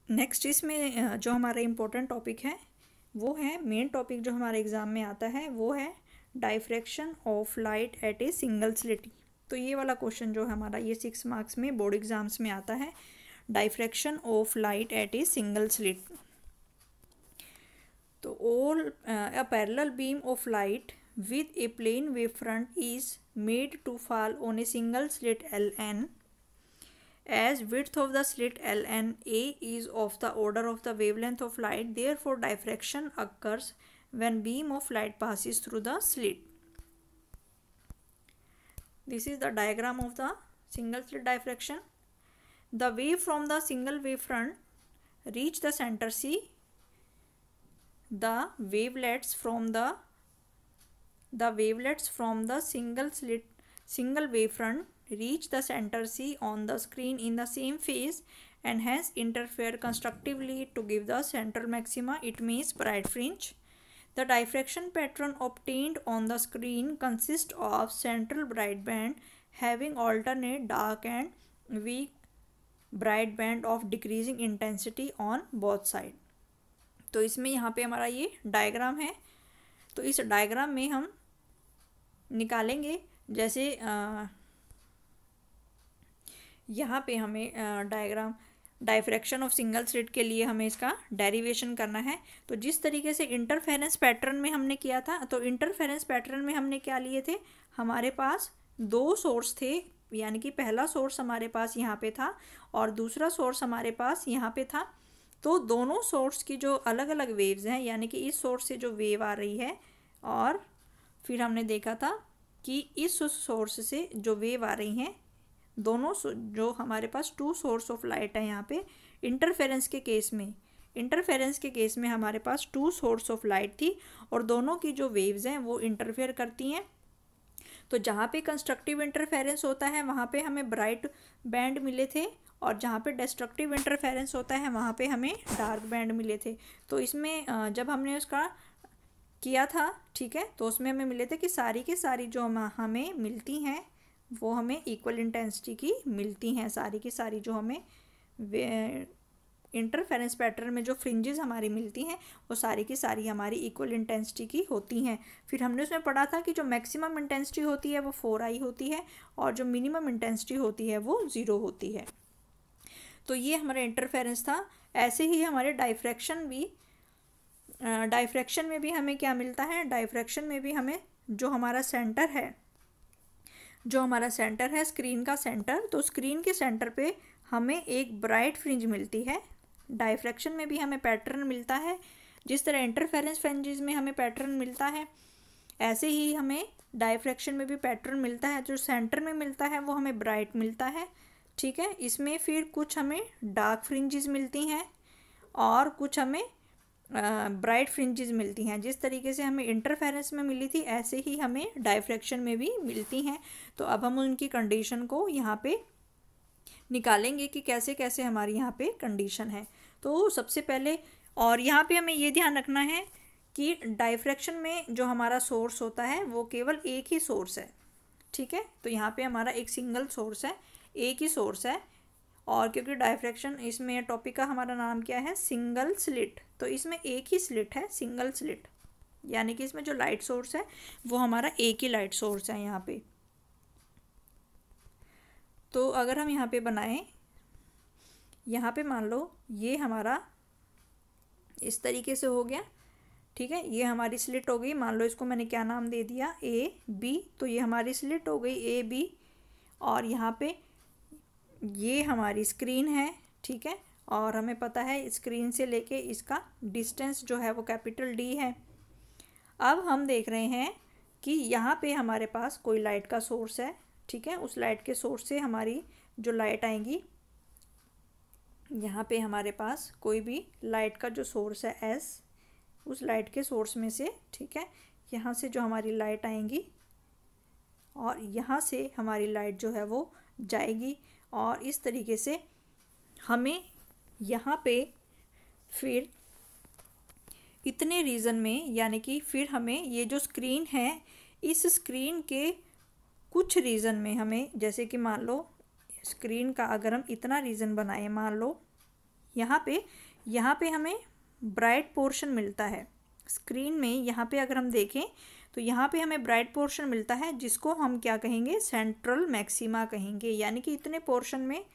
Next इसमें जो हमारा इम्पोर्टेंट टॉपिक है वो है, मेन टॉपिक जो हमारे एग्ज़ाम में आता है वो है diffraction of light at a single slit. तो ये वाला क्वेश्चन जो हमारा ये 6 मार्क्स में बोर्ड एग्जाम्स में आता है, diffraction of light at a single slit. तो all a parallel beam of light with a plane wavefront is made to fall on a single slit Ln. As width of the slit Ln A is of the order of the wavelength of light, therefore diffraction occurs when beam of light passes through the slit. This is the diagram of the single slit diffraction. The wave from the single wavefront reach the center C. The wavelets from the single wavefront reach the center C on the screen in the same phase and hence interfere constructively to give the central maxima. It means bright fringe. The diffraction pattern obtained on the screen consists of central bright band having alternate dark and weak bright band of decreasing intensity on both side. तो इसमें यहाँ पे हमारा ये diagram है। तो इस diagram में हम निकालेंगे, जैसे यहाँ पे हमें डायफ्रैक्शन ऑफ सिंगल स्लिट के लिए हमें इसका डेरिवेशन करना है। तो जिस तरीके से इंटरफेरेंस पैटर्न में हमने किया था, तो इंटरफेरेंस पैटर्न में हमने क्या लिए थे, हमारे पास 2 सोर्स थे, यानी कि पहला सोर्स हमारे पास यहाँ पे था और दूसरा सोर्स हमारे पास यहाँ पे था। तो दोनों सोर्स की जो अलग अलग वेव्स हैं, यानी कि इस सोर्स से जो वेव आ रही है और फिर हमने देखा था कि इस सोर्स से जो वेव आ रही हैं, दोनों जो हमारे पास 2 सोर्स ऑफ लाइट है यहाँ पे इंटरफेरेंस के केस में हमारे पास 2 सोर्स ऑफ लाइट थी और दोनों की जो वेव्स हैं वो इंटरफेयर करती हैं। तो जहाँ पे कंस्ट्रक्टिव इंटरफेरेंस होता है वहाँ पे हमें ब्राइट बैंड मिले थे और जहाँ पे डिस्ट्रक्टिव इंटरफेरेंस होता है वहाँ पे हमें डार्क बैंड मिले थे। तो इसमें जब हमने उसका किया था, ठीक है, तो उसमें हमें मिले थे कि सारी की सारी जो हमें मिलती हैं वो हमें इक्वल इंटेंसिटी की मिलती हैं। सारी की सारी जो हमें इंटरफेरेंस पैटर्न में जो फ्रिंजेस हमारी मिलती हैं वो सारी की सारी हमारी इक्वल इंटेंसिटी की होती हैं। फिर हमने उसमें पढ़ा था कि जो मैक्सिमम इंटेंसिटी होती है वो 4i होती है और जो मिनिमम इंटेंसिटी होती है वो 0 होती है। तो ये हमारा इंटरफेरेंस था। ऐसे ही हमारे डायफ्रैक्शन में भी हमें क्या मिलता है, डायफ्रैक्शन में भी हमें जो हमारा सेंटर है स्क्रीन का सेंटर, तो स्क्रीन के सेंटर पे हमें एक ब्राइट फ्रिंज मिलती है। डायफ्रैक्शन में भी हमें पैटर्न मिलता है, जिस तरह इंटरफेरेंस फ्रिंजेस में हमें पैटर्न मिलता है ऐसे ही हमें डायफ्रैक्शन में भी पैटर्न मिलता है। जो सेंटर में मिलता है वो हमें ब्राइट मिलता है, ठीक है। इसमें फिर कुछ हमें डार्क फ्रिंजेस मिलती हैं और कुछ हमें ब्राइट फ्रिंजेस मिलती हैं। जिस तरीके से हमें इंटरफेरेंस में मिली थी ऐसे ही हमें डायफ्रैक्शन में भी मिलती हैं। तो अब हम उनकी कंडीशन को यहाँ पे निकालेंगे कि कैसे कैसे हमारी यहाँ पे कंडीशन है। तो सबसे पहले, और यहाँ पे हमें ये ध्यान रखना है कि डायफ्रैक्शन में जो हमारा सोर्स होता है वो केवल एक ही सोर्स है, ठीक है। तो यहाँ पे हमारा एक सिंगल सोर्स है, एक ही सोर्स है। और क्योंकि डायफ्रैक्शन, इसमें टॉपिक का हमारा नाम क्या है, सिंगल स्लिट, तो इसमें एक ही स्लिट है, सिंगल स्लिट, यानी कि इसमें जो लाइट सोर्स है वो हमारा एक ही लाइट सोर्स है यहाँ पे। तो अगर हम यहाँ पे बनाएं, यहाँ पे मान लो ये हमारा इस तरीके से हो गया, ठीक है। ये हमारी स्लिट हो गई, मान लो इसको मैंने क्या नाम दे दिया, ए बी। तो ये हमारी स्लिट हो गई ए बी और यहाँ पे ये हमारी स्क्रीन है, ठीक है। और हमें पता है स्क्रीन से लेके इसका डिस्टेंस जो है वो कैपिटल डी है। अब हम देख रहे हैं कि यहाँ पे हमारे पास कोई लाइट का सोर्स है, ठीक है। उस लाइट के सोर्स से हमारी जो लाइट आएंगी, यहाँ पे हमारे पास कोई भी लाइट का जो सोर्स है एस, उस लाइट के सोर्स में से, ठीक है, यहाँ से जो हमारी लाइट आएंगी और यहाँ से हमारी लाइट जो है वो जाएगी। और इस तरीके से हमें यहाँ पे फिर इतने रीजन में, यानी कि फिर हमें ये जो स्क्रीन है इस स्क्रीन के कुछ रीजन में हमें, जैसे कि मान लो स्क्रीन का अगर हम इतना रीजन बनाए, मान लो यहाँ पे हमें ब्राइट पोर्शन मिलता है स्क्रीन में। यहाँ पे अगर हम देखें तो यहाँ पे हमें ब्राइट पोर्शन मिलता है जिसको हम क्या कहेंगे, सेंट्रल मैक्सिमा कहेंगे। यानी कि इतने पोर्शन में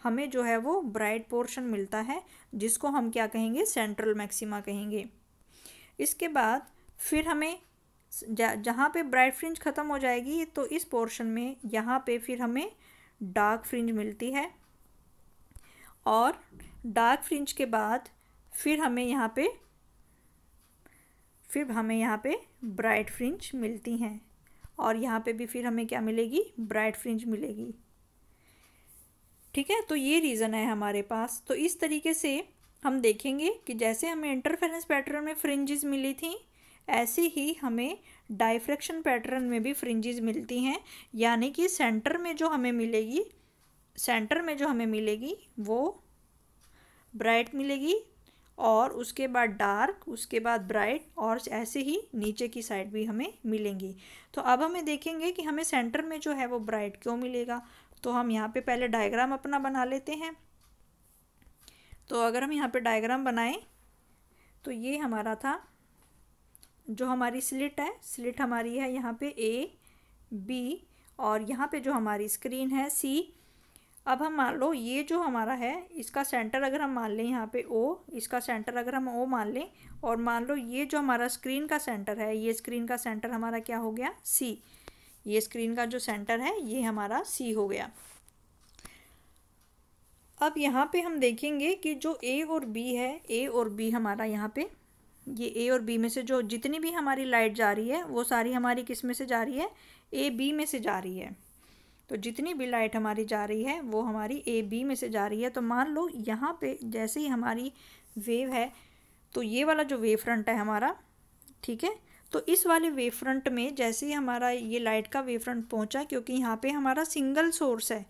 हमें जो है वो ब्राइट पोर्शन मिलता है जिसको हम क्या कहेंगे, सेंट्रल मैक्सिमा कहेंगे। इसके बाद फिर हमें जहाँ पे ब्राइट फ्रिंज ख़त्म हो जाएगी तो इस पोर्शन में यहाँ पे फिर हमें डार्क फ्रिंज मिलती है, और डार्क फ्रिंज के बाद फिर हमें यहाँ पे ब्राइट फ्रिंज मिलती हैं, और यहाँ पे भी फिर हमें क्या मिलेगी, ब्राइट फ्रिंज मिलेगी। ठीक है, तो ये रीज़न है हमारे पास। तो इस तरीके से हम देखेंगे कि जैसे हमें इंटरफेरेंस पैटर्न में फ्रिंजेस मिली थी, ऐसे ही हमें डायफ्रैक्शन पैटर्न में भी फ्रिंजेस मिलती हैं। यानी कि सेंटर में जो हमें मिलेगी वो ब्राइट मिलेगी, और उसके बाद डार्क, उसके बाद ब्राइट, और ऐसे ही नीचे की साइड भी हमें मिलेंगी। तो अब हमें देखेंगे कि हमें सेंटर में जो है वो ब्राइट क्यों मिलेगा। तो हम यहाँ पे पहले डायग्राम अपना बना लेते हैं। तो अगर हम यहाँ पे डायग्राम बनाएं तो ये हमारा था, जो हमारी स्लिट है, स्लिट हमारी है यहाँ पे A B, और यहाँ पे जो हमारी स्क्रीन है C। अब हम मान लो ये जो हमारा है इसका सेंटर अगर हम मान लें यहाँ पे O, इसका सेंटर अगर हम O मान लें, और मान लो ये जो हमारा स्क्रीन का सेंटर है, ये स्क्रीन का सेंटर हमारा क्या हो गया, C। ये स्क्रीन का जो सेंटर है ये हमारा C हो गया। अब यहाँ पे हम देखेंगे कि जो A और B है, A और B हमारा यहाँ पे, ये A और B में से जो जितनी भी हमारी लाइट जा रही है वो सारी हमारी किस में से जा रही है, A B में से जा रही है। तो जितनी भी लाइट हमारी जा रही है वो हमारी A B में से जा रही है। तो मान लो यहाँ पे जैसे ही हमारी वेव है, तो ये वाला जो वेव फ्रंट है हमारा, ठीक है, तो इस वाले वेव फ्रंट में जैसे ही हमारा ये लाइट का वेव फ्रंट पहुँचा, क्योंकि यहाँ पे हमारा सिंगल सोर्स है,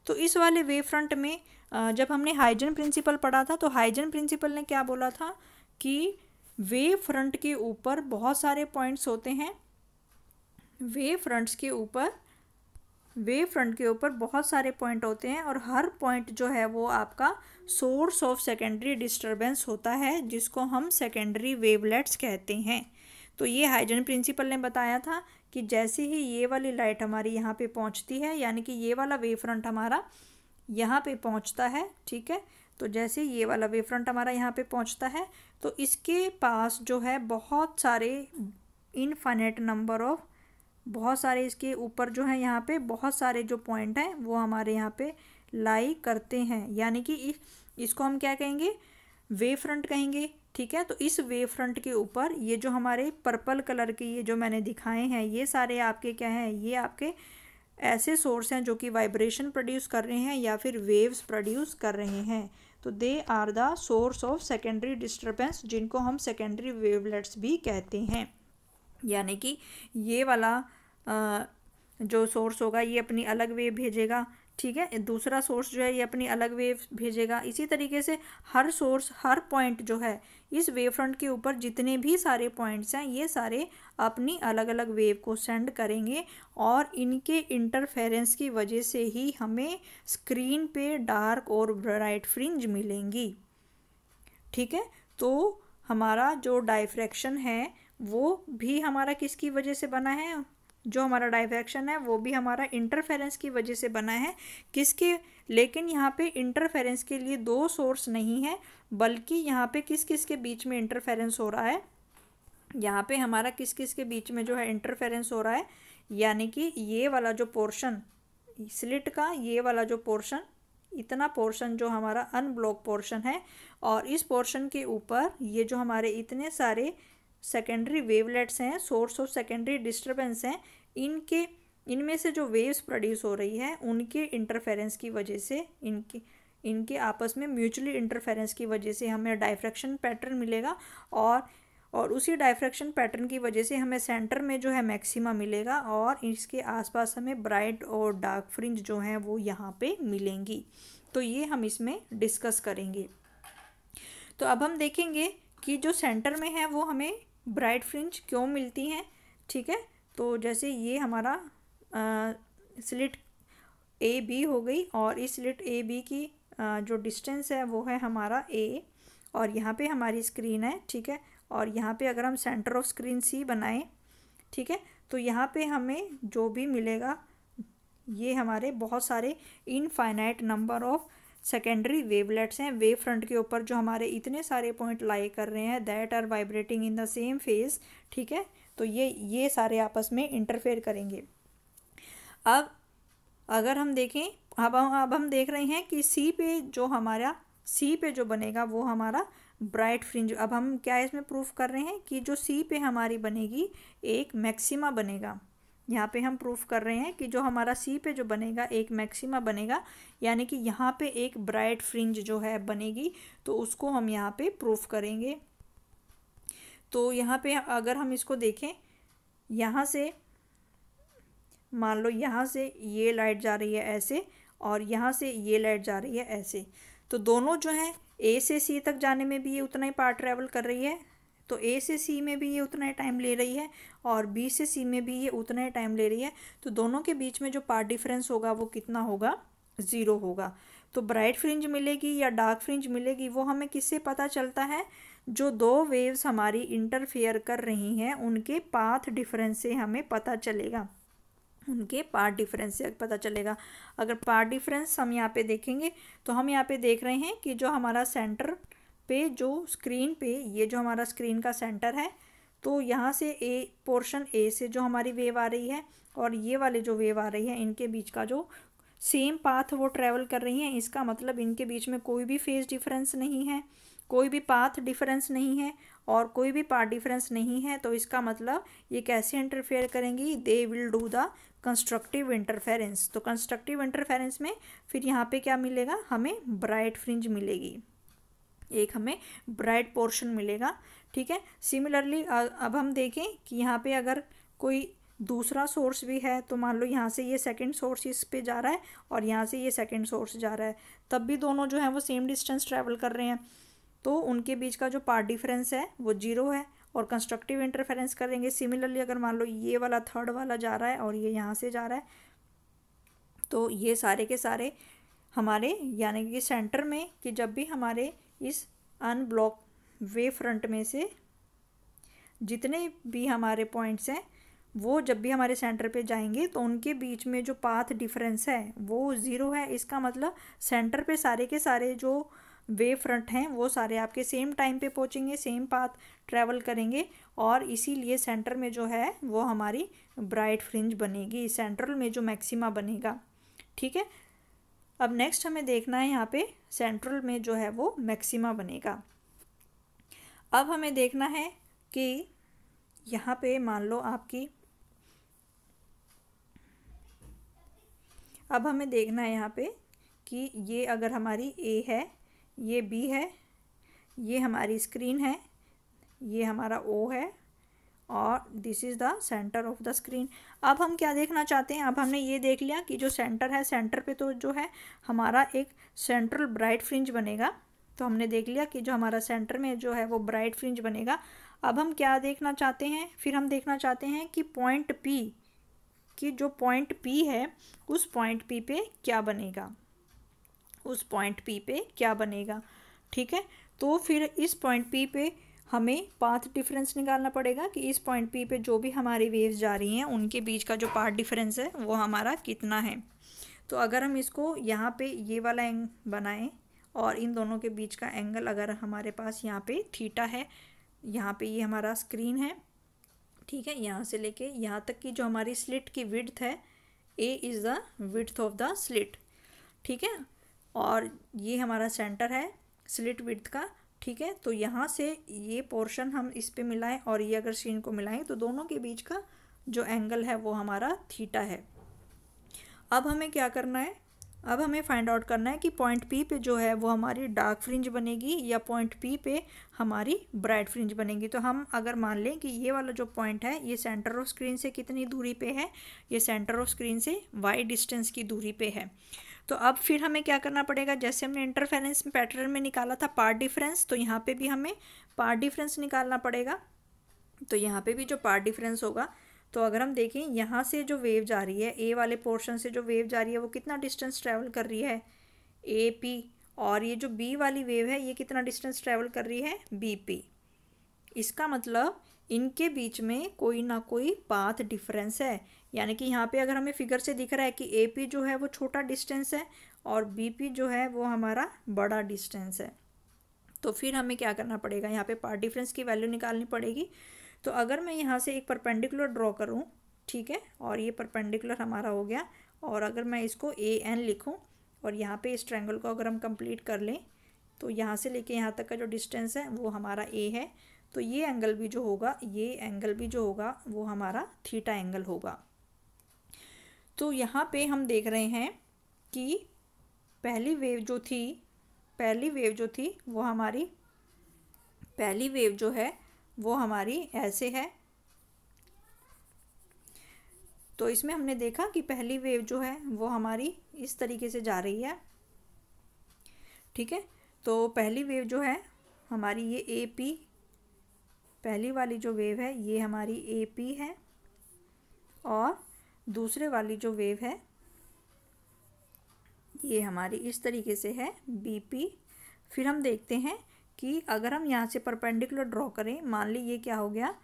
तो इस वाले वेव फ्रंट में जब हमने हाइजन प्रिंसिपल पढ़ा था तो हाइजन प्रिंसिपल ने क्या बोला था कि वेव फ्रंट के ऊपर बहुत सारे पॉइंट्स होते हैं। वेव फ्रंट के ऊपर बहुत सारे पॉइंट होते हैं, और हर पॉइंट जो है वो आपका सोर्स ऑफ सेकेंडरी डिस्टरबेंस होता है, जिसको हम सेकेंडरी वेवलेट्स कहते हैं। तो ये हाइजन प्रिंसिपल ने बताया था कि जैसे ही ये वाली लाइट हमारी यहाँ पे पहुँचती है, यानी कि ये वाला वेव फ्रंट हमारा यहाँ पे पहुँचता है, ठीक है, तो जैसे ये वाला वेव फ्रंट हमारा यहाँ पे पहुँचता है तो इसके पास जो है बहुत सारे इनफाइनाइट नंबर ऑफ, बहुत सारे इसके ऊपर जो है यहाँ पे बहुत सारे जो पॉइंट हैं वो हमारे यहाँ पे लाई करते हैं। यानी कि इसको हम क्या कहेंगे, वेव फ्रंट कहेंगे। ठीक है, तो इस वेव फ्रंट के ऊपर ये जो हमारे पर्पल कलर के ये जो मैंने दिखाए हैं, ये सारे आपके क्या हैं, ये आपके ऐसे सोर्स हैं जो कि वाइब्रेशन प्रोड्यूस कर रहे हैं या फिर वेव्स प्रोड्यूस कर रहे हैं। तो they are the source of secondary disturbance, जिनको हम सेकेंडरी वेवलेट्स भी कहते हैं। यानी कि ये वाला जो सोर्स होगा ये अपनी अलग वेव भेजेगा, ठीक है, दूसरा सोर्स जो है ये अपनी अलग वेव भेजेगा। इसी तरीके से हर सोर्स, हर पॉइंट जो है इस वेव फ्रंट के ऊपर जितने भी सारे पॉइंट्स हैं ये सारे अपनी अलग अलग वेव को सेंड करेंगे, और इनके इंटरफेरेंस की वजह से ही हमें स्क्रीन पे डार्क और ब्राइट फ्रिंज मिलेंगी। ठीक है, तो हमारा जो डायफ्रैक्शन है वो भी हमारा किसकी वजह से बना है, जो हमारा डायफ्रैक्शन है वो भी हमारा इंटरफेरेंस की वजह से बना है। किसके, लेकिन यहाँ पे इंटरफेरेंस के लिए दो सोर्स नहीं है, बल्कि यहाँ पे किस किस के बीच में इंटरफेरेंस हो रहा है, यहाँ पे हमारा किस किस के बीच में जो है इंटरफेरेंस हो रहा है। यानी कि ये वाला जो पोर्शन स्लिट का, ये वाला जो पोर्शन, इतना पोर्शन जो हमारा अनब्लॉक पोर्शन है, और इस पोर्शन के ऊपर ये जो हमारे इतने सारे सेकेंडरी वेवलेट्स हैं, सोर्स ऑफ सेकेंडरी डिस्टरबेंस हैं, इनमें से जो वेव्स प्रोड्यूस हो रही है उनके इंटरफेरेंस की वजह से, इनके आपस में म्यूचुअली इंटरफेरेंस की वजह से हमें डायफ्रैक्शन पैटर्न मिलेगा, और उसी डायफ्रैक्शन पैटर्न की वजह से हमें सेंटर में जो है मैक्सिमा मिलेगा, और इसके आसपास हमें ब्राइट और डार्क फ्रिंज जो हैं वो यहाँ पे मिलेंगी। तो ये हम इसमें डिस्कस करेंगे। तो अब हम देखेंगे कि जो सेंटर में है वो हमें ब्राइट फ्रिंज क्यों मिलती हैं। ठीक है, तो जैसे ये हमारा स्लिट A B हो गई, और इस स्लिट A B की जो डिस्टेंस है वो है हमारा ए, और यहाँ पे हमारी स्क्रीन है, ठीक है। और यहाँ पे अगर हम सेंटर ऑफ स्क्रीन सी बनाएं, ठीक है, तो यहाँ पे हमें जो भी मिलेगा ये हमारे बहुत सारे infinite number of secondary wavelets हैं वेव फ्रंट के ऊपर, जो हमारे इतने सारे पॉइंट लाई कर रहे हैं that are vibrating in the same phase, ठीक है। तो ये सारे आपस में इंटरफेयर करेंगे। अब अगर हम देखें, अब हम देख रहे हैं कि सी पे जो बनेगा वो हमारा ब्राइट फ्रिंज। अब हम क्या इसमें प्रूफ कर रहे हैं कि जो सी पे हमारी बनेगी एक मैक्सिमा बनेगा। यहाँ पे हम प्रूफ कर रहे हैं कि जो हमारा सी पे जो बनेगा एक मैक्सिमा बनेगा, यानी कि यहाँ पे एक ब्राइट फ्रिंज जो है बनेगी, तो उसको हम यहाँ पे प्रूफ करेंगे। तो यहाँ पे अगर हम इसको देखें, यहाँ से मान लो यहाँ से ये लाइट जा रही है ऐसे, और यहाँ से ये लाइट जा रही है ऐसे, तो दोनों जो है ए से सी तक जाने में भी ये उतना ही पार्ट ट्रैवल कर रही है, तो ए से सी में भी ये उतना ही टाइम ले रही है, और बी से सी में भी ये उतना ही टाइम ले रही है। तो दोनों के बीच में जो पार्ट डिफरेंस होगा वो कितना होगा, 0 होगा। तो ब्राइट फ्रिंज मिलेगी या डार्क फ्रिंज मिलेगी वो हमें किससे पता चलता है, जो दो वेव्स हमारी इंटरफेयर कर रही हैं उनके पाथ डिफरेंस से हमें पता चलेगा, उनके पार्ट डिफरेंस से पता चलेगा। अगर पार्ट डिफरेंस हम यहाँ पे देखेंगे तो हम यहाँ पे देख रहे हैं कि जो हमारा सेंटर पे जो स्क्रीन पे ये जो हमारा स्क्रीन का सेंटर है, तो यहाँ से पोर्शन ए से जो हमारी वेव आ रही है और ये वाले जो वेव आ रही है, इनके बीच का जो सेम पाथ वो ट्रैवल कर रही हैं, इसका मतलब इनके बीच में कोई भी फेज डिफरेंस नहीं है, कोई भी पाथ डिफरेंस नहीं है और कोई भी पार्ट डिफरेंस नहीं है। तो इसका मतलब ये कैसे इंटरफेयर करेंगी, they will do the constructive interference. तो कंस्ट्रक्टिव इंटरफेरेंस में फिर यहाँ पे क्या मिलेगा, हमें ब्राइट फ्रिंज मिलेगी, एक हमें ब्राइट पोर्शन मिलेगा, ठीक है। सिमिलरली अब हम देखें कि यहाँ पे अगर कोई दूसरा सोर्स भी है, तो मान लो यहाँ से ये सेकंड सोर्स इस पे जा रहा है और यहाँ से ये सेकंड सोर्स जा रहा है, तब भी दोनों जो है वो सेम डिस्टेंस ट्रैवल कर रहे हैं, तो उनके बीच का जो पार्ट डिफरेंस है वो 0 है और कंस्ट्रक्टिव इंटरफेरेंस करेंगे। सिमिलरली अगर मान लो ये वाला थर्ड वाला जा रहा है और ये यहाँ से जा रहा है, तो ये सारे के सारे हमारे यानी कि सेंटर में, कि जब भी हमारे इस अनब्लॉक वेव फ्रंट में से जितने भी हमारे पॉइंट्स हैं वो जब भी हमारे सेंटर पे जाएंगे तो उनके बीच में जो पाथ डिफरेंस है वो 0 है। इसका मतलब सेंटर पे सारे के सारे जो वेव फ्रंट हैं वो सारे आपके सेम टाइम पे पहुंचेंगे, सेम पाथ ट्रैवल करेंगे, और इसीलिए सेंटर में जो है वो हमारी ब्राइट फ्रिंज बनेगी, सेंट्रल में जो मैक्सिमा बनेगा, ठीक है। अब नेक्स्ट हमें देखना है यहाँ पे सेंट्रल में जो है वो मैक्सिमा बनेगा। अब हमें देखना है कि यहाँ पे मान लो आपकी, अब हमें देखना है यहाँ पे कि ये अगर हमारी ए है, ये बी है, ये हमारी स्क्रीन है, ये हमारा ओ है और this is the centre of the screen. अब हम क्या देखना चाहते हैं, अब हमने ये देख लिया कि जो सेंटर है, सेंटर पे तो जो है हमारा एक सेंट्रल ब्राइट फ्रिंज बनेगा, तो हमने देख लिया कि जो हमारा सेंटर में जो है वो ब्राइट फ्रिंज बनेगा। अब हम क्या देखना चाहते हैं, फिर हम देखना चाहते हैं कि पॉइंट पी, कि जो पॉइंट पी है उस पॉइंट पी पे क्या बनेगा, उस पॉइंट पी पे क्या बनेगा, ठीक है। तो फिर इस पॉइंट पी पे हमें पाथ डिफरेंस निकालना पड़ेगा कि इस पॉइंट पी पे जो भी हमारी वेव्स जा रही हैं उनके बीच का जो पाथ डिफरेंस है वो हमारा कितना है। तो अगर हम इसको यहाँ पे ये वाला एंग बनाएं और इन दोनों के बीच का एंगल अगर हमारे पास यहाँ पे थीटा है, यहाँ पे ये हमारा स्क्रीन है, ठीक है, यहाँ से लेके यहाँ तक की जो हमारी स्लिट की विड्थ है, A is the width of the slit, ठीक है, और ये हमारा सेंटर है स्लिट विड्थ का, ठीक है। तो यहाँ से ये पोर्शन हम इस पे मिलाएं और ये अगर स्क्रीन को मिलाएं तो दोनों के बीच का जो एंगल है वो हमारा थीटा है। अब हमें क्या करना है, अब हमें फाइंड आउट करना है कि पॉइंट पी पे जो है वो हमारी डार्क फ्रिंज बनेगी या पॉइंट पी पे हमारी ब्राइट फ्रिंज बनेगी। तो हम अगर मान लें कि ये वाला जो पॉइंट है ये सेंटर ऑफ स्क्रीन से कितनी दूरी पे है, ये सेंटर ऑफ स्क्रीन से वाई डिस्टेंस की दूरी पे है। तो अब फिर हमें क्या करना पड़ेगा, जैसे हमने इंटरफेरेंस पैटर्न में निकाला था पार्ट डिफरेंस, तो यहाँ पे भी हमें पार्ट डिफरेंस निकालना पड़ेगा। तो यहाँ पे भी जो पार्ट डिफरेंस होगा, तो अगर हम देखें यहाँ से जो वेव जा रही है, ए वाले पोर्शन से जो वेव जा रही है वो कितना डिस्टेंस ट्रैवल कर रही है, ए पी, और ये जो बी वाली वेव है ये कितना डिस्टेंस ट्रैवल कर रही है, bp। इसका मतलब इनके बीच में कोई ना कोई पाथ डिफरेंस है, यानी कि यहाँ पे अगर हमें फिगर से दिख रहा है कि AP जो है वो छोटा डिस्टेंस है और BP जो है वो हमारा बड़ा डिस्टेंस है, तो फिर हमें क्या करना पड़ेगा, यहाँ पे पाथ डिफरेंस की वैल्यू निकालनी पड़ेगी। तो अगर मैं यहाँ से एक परपेंडिकुलर ड्रॉ करूँ, ठीक है, और ये परपेंडिकुलर हमारा हो गया, और अगर मैं इसको AN लिखूँ और यहाँ पे इस ट्रायंगल को अगर हम कंप्लीट कर लें तो यहाँ से लेके यहाँ तक का जो डिस्टेंस है वो हमारा A है, तो ये एंगल भी जो होगा, ये एंगल भी जो होगा वो हमारा थीटा एंगल होगा। तो यहाँ पे हम देख रहे हैं कि पहली वेव जो थी वो हमारी पहली वेव जो है वो हमारी ऐसे है। तो इसमें हमने देखा कि पहली वेव जो है वो हमारी इस तरीके से जा रही है, ठीक है। तो पहली वेव जो है हमारी ये AP, पहली वाली जो वेव है ये हमारी AP है, और दूसरे वाली जो वेव है ये हमारी इस तरीके से है BP। फिर हम देखते हैं कि अगर हम यहाँ से परपेंडिकुलर ड्रॉ करें, मान ली ये क्या हो गया,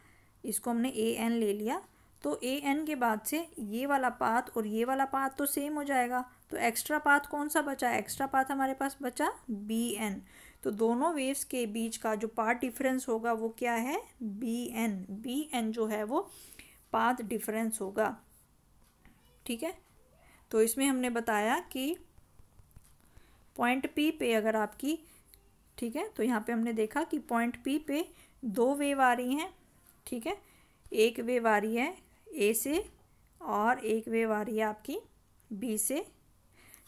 इसको हमने AN ले लिया, तो AN के बाद से ये वाला पाथ और ये वाला पाथ तो सेम हो जाएगा, तो एक्स्ट्रा पाथ कौन सा बचा, एक्स्ट्रा पाथ हमारे पास बचा BN। तो दोनों वेव्स के बीच का जो पाथ डिफरेंस होगा वो क्या है, BN जो है वो पाथ डिफरेंस होगा, ठीक है। तो इसमें हमने बताया कि पॉइंट P पे अगर आपकी, ठीक है, तो यहाँ पे हमने देखा कि पॉइंट P पे दो वेव आ रही हैं, ठीक है, एक वेव आ रही है A से और एक वेव आ रही है आपकी B से,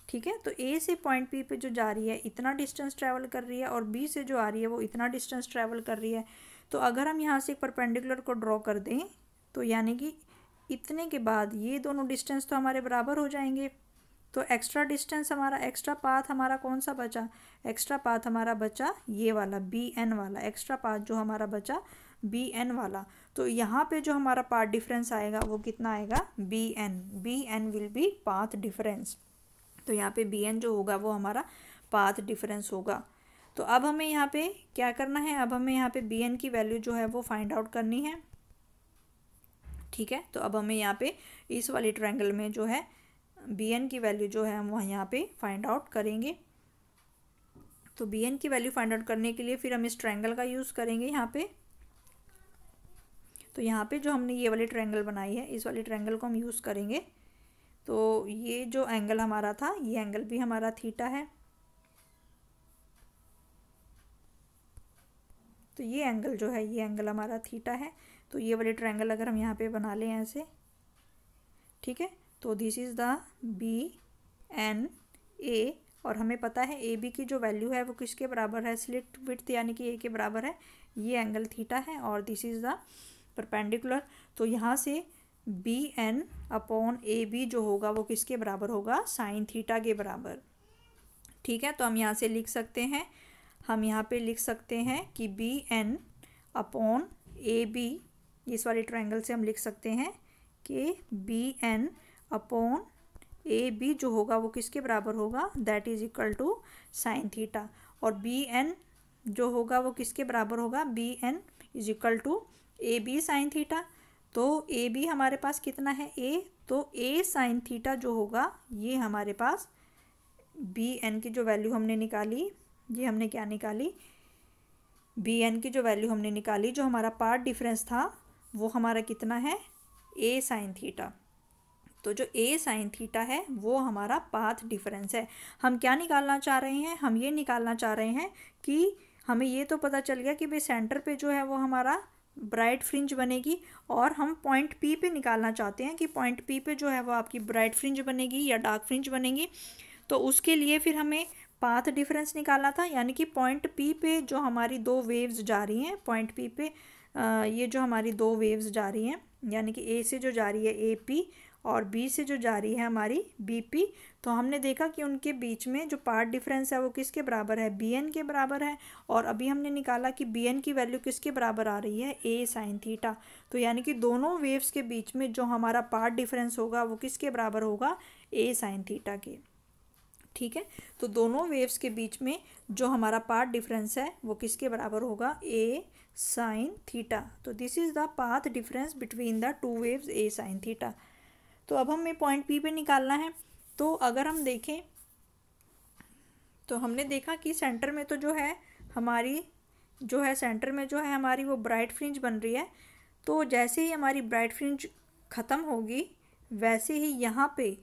ठीक है। तो A से पॉइंट P पे जो जा रही है इतना डिस्टेंस ट्रैवल कर रही है और B से जो आ रही है वो इतना डिस्टेंस ट्रैवल कर रही है। तो अगर हम यहाँ से एक परपेंडिकुलर को ड्रॉ कर दें तो यानी कि इतने के बाद ये दोनों डिस्टेंस तो हमारे बराबर हो जाएंगे, तो एक्स्ट्रा डिस्टेंस हमारा, एक्स्ट्रा पाथ हमारा कौन सा बचा, एक्स्ट्रा पाथ हमारा बचा ये वाला BN वाला, एक्स्ट्रा पाथ जो हमारा बचा BN वाला। तो यहाँ पे जो हमारा पाथ डिफरेंस आएगा वो कितना आएगा, BN will be path difference. तो यहाँ पे BN जो होगा वो हमारा पाथ डिफरेंस होगा। तो अब हमें यहाँ पे क्या करना है, अब हमें यहाँ पे BN की वैल्यू जो है वो फाइंड आउट करनी है, ठीक है। तो अब हमें यहाँ पे इस वाले ट्रायंगल में जो है BN की वैल्यू जो है हम वहाँ यहाँ पे फाइंड आउट करेंगे। तो BN की वैल्यू फाइंड आउट करने के लिए फिर हम इस ट्रायंगल का यूज़ करेंगे यहाँ पे। तो यहाँ पे जो हमने ये वाली ट्रायंगल बनाई है इस वाले ट्रायंगल को हम यूज़ करेंगे। तो ये जो एंगल हमारा था ये एंगल भी हमारा थीटा है, तो ये एंगल जो है ये एंगल हमारा थीटा है। तो ये वाले ट्रायंगल अगर हम यहाँ पे बना लें ऐसे, ठीक है, तो दिस इज़ द BNA, और हमें पता है AB की जो वैल्यू है वो किसके बराबर है, स्लिट विड्थ यानी कि A के बराबर है, ये एंगल थीटा है और दिस इज़ द परपेंडिकुलर। तो यहाँ से BN अपॉन AB जो होगा वो किसके बराबर होगा, साइन थीटा के बराबर, ठीक है। तो हम यहाँ से लिख सकते हैं, हम यहाँ पे लिख सकते हैं कि BN अपॉन AB, इस वाले ट्रायंगल से हम लिख सकते हैं कि BN अपॉन AB जो होगा वो किसके बराबर होगा, that is equal to sine theta, और BN जो होगा वो किसके बराबर होगा, BN is equal to AB sine theta. तो AB हमारे पास कितना है A, तो A साइन थीटा जो होगा ये हमारे पास BN की जो वैल्यू हमने निकाली, ये हमने क्या निकाली, BN की जो वैल्यू हमने निकाली, जो हमारा पाथ डिफरेंस था वो हमारा कितना है, A साइन थीटा। तो जो A साइन थीटा है वो हमारा पाथ डिफरेंस है। हम क्या निकालना चाह रहे हैं, हम ये निकालना चाह रहे हैं कि हमें ये तो पता चल गया कि भाई सेंटर पे जो है वो हमारा ब्राइट फ्रिंज बनेगी, और हम पॉइंट P पे निकालना चाहते हैं कि पॉइंट P पे जो है वो आपकी ब्राइट फ्रिंज बनेगी या डार्क फ्रिंज बनेगी। तो उसके लिए फिर हमें पाथ डिफरेंस निकालना था, यानी कि पॉइंट P पे जो हमारी दो वेव्स जा रही हैं, पॉइंट P पे ये जो हमारी दो वेव्स जा रही हैं, यानी कि A से जो जा रही है AP और B से जो जा रही है हमारी BP, तो हमने देखा कि उनके बीच में जो पाथ डिफरेंस है वो किसके बराबर है, BN के बराबर है। और अभी हमने निकाला कि BN की वैल्यू किसके बराबर आ रही है, A साइन थीटा। तो यानी कि दोनों वेव्स के बीच में जो हमारा पाथ डिफरेंस होगा वो किसके बराबर होगा, A साइन थीटा के। ठीक है। तो दोनों वेव्स के बीच में जो हमारा पाथ डिफरेंस है वो किसके बराबर होगा, ए साइन थीटा। तो this is the path difference between the two waves A sine theta. तो अब हमें पॉइंट पी पे निकालना है। तो अगर हम देखें तो हमने देखा कि सेंटर में तो जो है हमारी सेंटर में जो है हमारी वो ब्राइट फ्रिंज बन रही है। तो जैसे ही हमारी ब्राइट फ्रिंज ख़त्म होगी वैसे ही यहाँ पे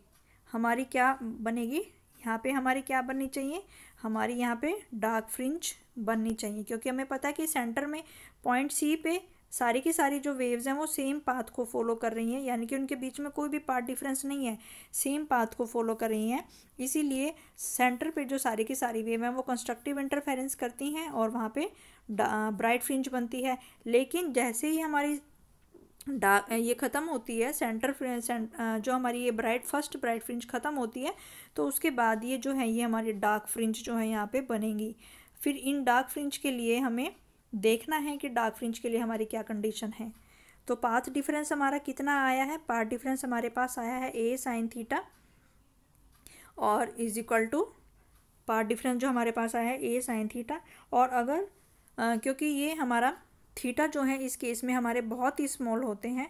हमारी क्या बनेगी, यहाँ पे हमारी क्या बननी चाहिए, हमारी यहाँ पे डार्क फ्रिंज बननी चाहिए, क्योंकि हमें पता है कि सेंटर में पॉइंट सी पे सारी की सारी जो वेव्स हैं वो सेम पाथ को फॉलो कर रही हैं, यानी कि उनके बीच में कोई भी पाथ डिफरेंस नहीं है, सेम पाथ को फॉलो कर रही हैं। इसीलिए सेंटर पे जो सारी की सारी वेव हैं वो कंस्ट्रक्टिव इंटरफेरेंस करती हैं और वहाँ पे ब्राइट फ्रिंज बनती है। लेकिन जैसे ही हमारी ये ख़त्म होती है जो हमारी ये फर्स्ट ब्राइट फ्रिंज ख़त्म होती है तो उसके बाद ये जो है ये हमारी डार्क फ्रिंज जो है यहाँ पे बनेगी। फिर इन डार्क फ्रिंज के लिए हमें देखना है कि डार्क फ्रिंज के लिए हमारी क्या कंडीशन है। तो पाथ डिफरेंस हमारा कितना आया है, पाथ डिफरेंस हमारे पास आया है ए साइन थीटा और is equal to path difference जो हमारे पास आया है ए साइन थीटा। और अगर क्योंकि ये हमारा थीटा जो है इस केस में हमारे बहुत ही स्मॉल होते हैं,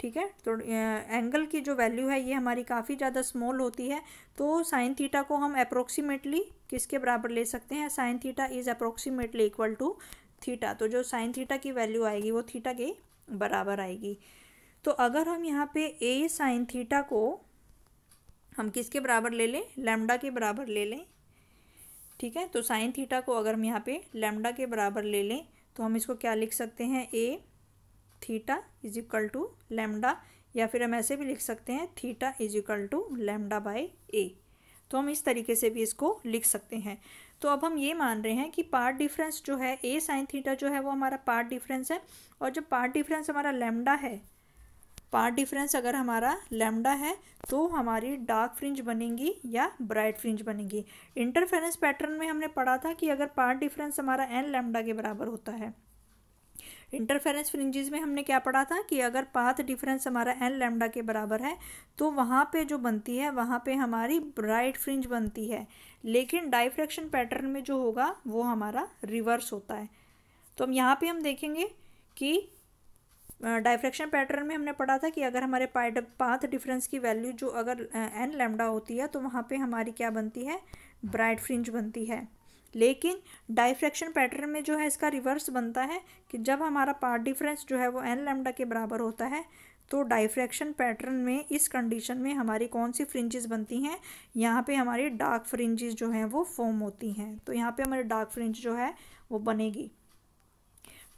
ठीक है, तो एंगल की जो वैल्यू है ये हमारी काफ़ी ज़्यादा स्मॉल होती है। तो साइन थीटा को हम अप्रोक्सीमेटली किसके बराबर ले सकते हैं, sine theta is approximately equal to theta. तो जो साइन थीटा की वैल्यू आएगी वो थीटा के बराबर आएगी। तो अगर हम यहाँ पे ए साइन थीटा को हम किसके बराबर ले लें, लैम्डा के बराबर ले लें, ठीक है। तो साइन थीटा को अगर हम यहाँ पे लैम्डा के बराबर ले लें तो हम इसको क्या लिख सकते हैं, a theta is equal to lambda, या फिर हम ऐसे भी लिख सकते हैं theta is equal to lambda by a. तो हम इस तरीके से भी इसको लिख सकते हैं। तो अब हम ये मान रहे हैं कि पार्ट डिफरेंस जो है ए साइन थीटा जो है वो हमारा पार्ट डिफरेंस है, और जब पार्ट डिफरेंस हमारा लैम्डा है, पार्ट डिफरेंस अगर हमारा लैम्डा है तो हमारी डार्क फ्रिंज बनेगी या ब्राइट फ्रिंज बनेगी। इंटरफेरेंस पैटर्न में हमने पढ़ा था कि अगर पार्ट डिफरेंस हमारा एन लैम्डा के बराबर होता है, इंटरफेरेंस फ्रिंजेस में हमने क्या पढ़ा था कि अगर पाथ डिफरेंस हमारा एन लैम्डा के बराबर है तो वहाँ पे जो बनती है वहाँ पे हमारी ब्राइट फ्रिंज बनती है। लेकिन डाइफ्रैक्शन पैटर्न में जो होगा वो हमारा रिवर्स होता है। तो हम यहाँ पे हम देखेंगे कि डाइफ्रैक्शन पैटर्न में हमने पढ़ा था कि अगर हमारे पाथ डिफरेंस की वैल्यू जो अगर एन लैम्डा होती है तो वहाँ पे हमारी क्या बनती है, ब्राइट फ्रिंज बनती है। लेकिन डाइफ्रैक्शन पैटर्न में जो है इसका रिवर्स बनता है कि जब हमारा पाथ डिफरेंस जो है वो एन लैम्डा के बराबर होता है तो डाइफ्रैक्शन पैटर्न में इस कंडीशन में हमारी कौन सी फ्रिंजेस बनती हैं, यहाँ पे हमारी डार्क फ्रिंजेस जो हैं वो फॉर्म होती हैं। तो यहाँ पे हमारी डार्क फ्रिंज जो है वो बनेगी,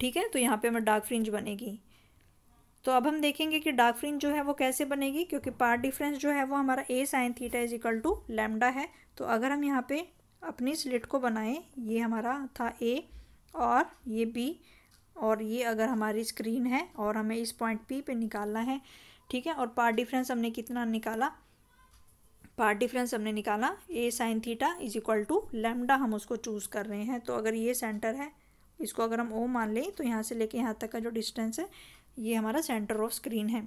ठीक है। तो यहाँ पे हमारी डार्क फ्रिंज बनेगी। तो अब हम देखेंगे कि डार्क फ्रिंज जो है वो कैसे बनेगी, क्योंकि पाथ डिफरेंस जो है वो हमारा a sine theta is equal to lambda है। तो अगर हम यहाँ पे अपनी स्लिट को बनाएं, ये हमारा था ए और ये बी और ये अगर हमारी स्क्रीन है और हमें इस पॉइंट पी पे निकालना है, ठीक है। और पाथ डिफरेंस हमने कितना निकाला, पाथ डिफरेंस हमने निकाला a sine theta is equal to lambda, हम उसको चूज़ कर रहे हैं। तो अगर ये सेंटर है, इसको अगर हम ओ मान लें तो यहाँ से लेके यहाँ तक का जो डिस्टेंस है ये हमारा सेंटर ऑफ स्क्रीन है,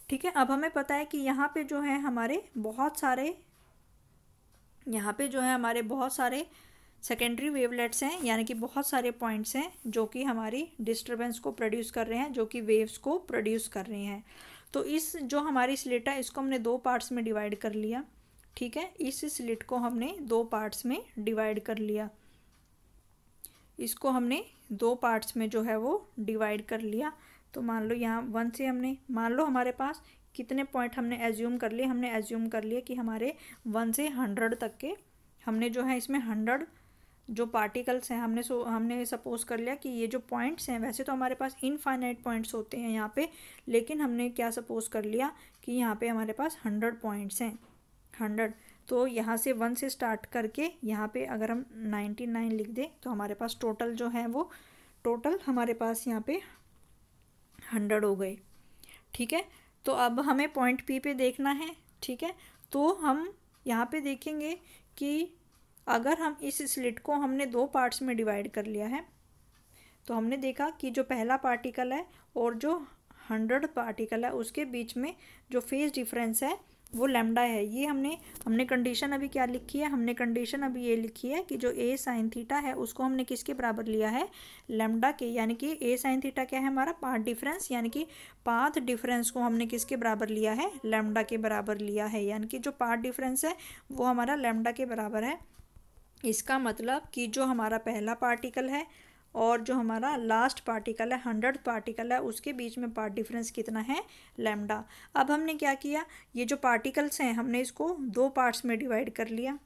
ठीक है। अब हमें पता है कि यहाँ पे जो है हमारे बहुत सारे सेकेंडरी वेवलेट्स हैं, यानी कि बहुत सारे पॉइंट्स हैं जो कि हमारी डिस्टरबेंस को प्रोड्यूस कर रहे हैं, जो कि वेव्स को प्रोड्यूस कर रहे हैं। तो इस जो हमारी स्लिट है इसको हमने दो पार्ट्स में डिवाइड कर लिया, ठीक है। इस स्लिट को हमने दो पार्ट्स में डिवाइड कर लिया, इसको हमने दो पार्ट्स में जो है वो डिवाइड कर लिया। तो मान लो यहाँ 1 से हमने, मान लो हमारे पास कितने पॉइंट हमने एज्यूम कर लिए, हमने एज्यूम कर लिया कि हमारे 1 से 100 तक के हमने जो है इसमें 100 जो पार्टिकल्स हैं हमने सपोज कर लिया कि ये जो पॉइंट्स हैं, वैसे तो हमारे पास इनफाइनाइट पॉइंट्स होते हैं यहाँ पे, लेकिन हमने क्या सपोज कर लिया कि यहाँ पे हमारे पास 100 पॉइंट्स हैं, 100। तो यहाँ से 1 से स्टार्ट करके यहाँ पे अगर हम 99 लिख दें तो हमारे पास टोटल जो है वो टोटल हमारे पास यहाँ पे 100 हो गए, ठीक है। तो अब हमें पॉइंट पी पे देखना है, ठीक है। तो हम यहाँ पे देखेंगे कि अगर हम इस स्लिट को हमने दो पार्ट्स में डिवाइड कर लिया है तो हमने देखा कि जो पहला पार्टिकल है और जो 100 पार्टिकल है उसके बीच में जो फेज डिफरेंस है वो लैम्डा है। ये हमने कंडीशन अभी क्या लिखी है, हमने कंडीशन अभी ये लिखी है कि जो ए साइन थीटा है उसको हमने किसके बराबर लिया है, लैम्डा के। यानी कि ए साइन थीटा क्या है हमारा, पाथ डिफरेंस, यानी कि पाथ डिफरेंस को हमने किसके बराबर लिया है, लैम्डा के बराबर लिया है। यानी कि जो पाथ डिफरेंस है वो हमारा लैम्डा के बराबर है। इसका मतलब कि जो हमारा पहला पार्टिकल है और जो हमारा लास्ट पार्टिकल है, 100th पार्टिकल है, उसके बीच में पार्ट डिफरेंस कितना है, लैम्डा। अब हमने क्या किया, ये जो पार्टिकल्स हैं हमने इसको दो पार्ट्स में डिवाइड कर लिया।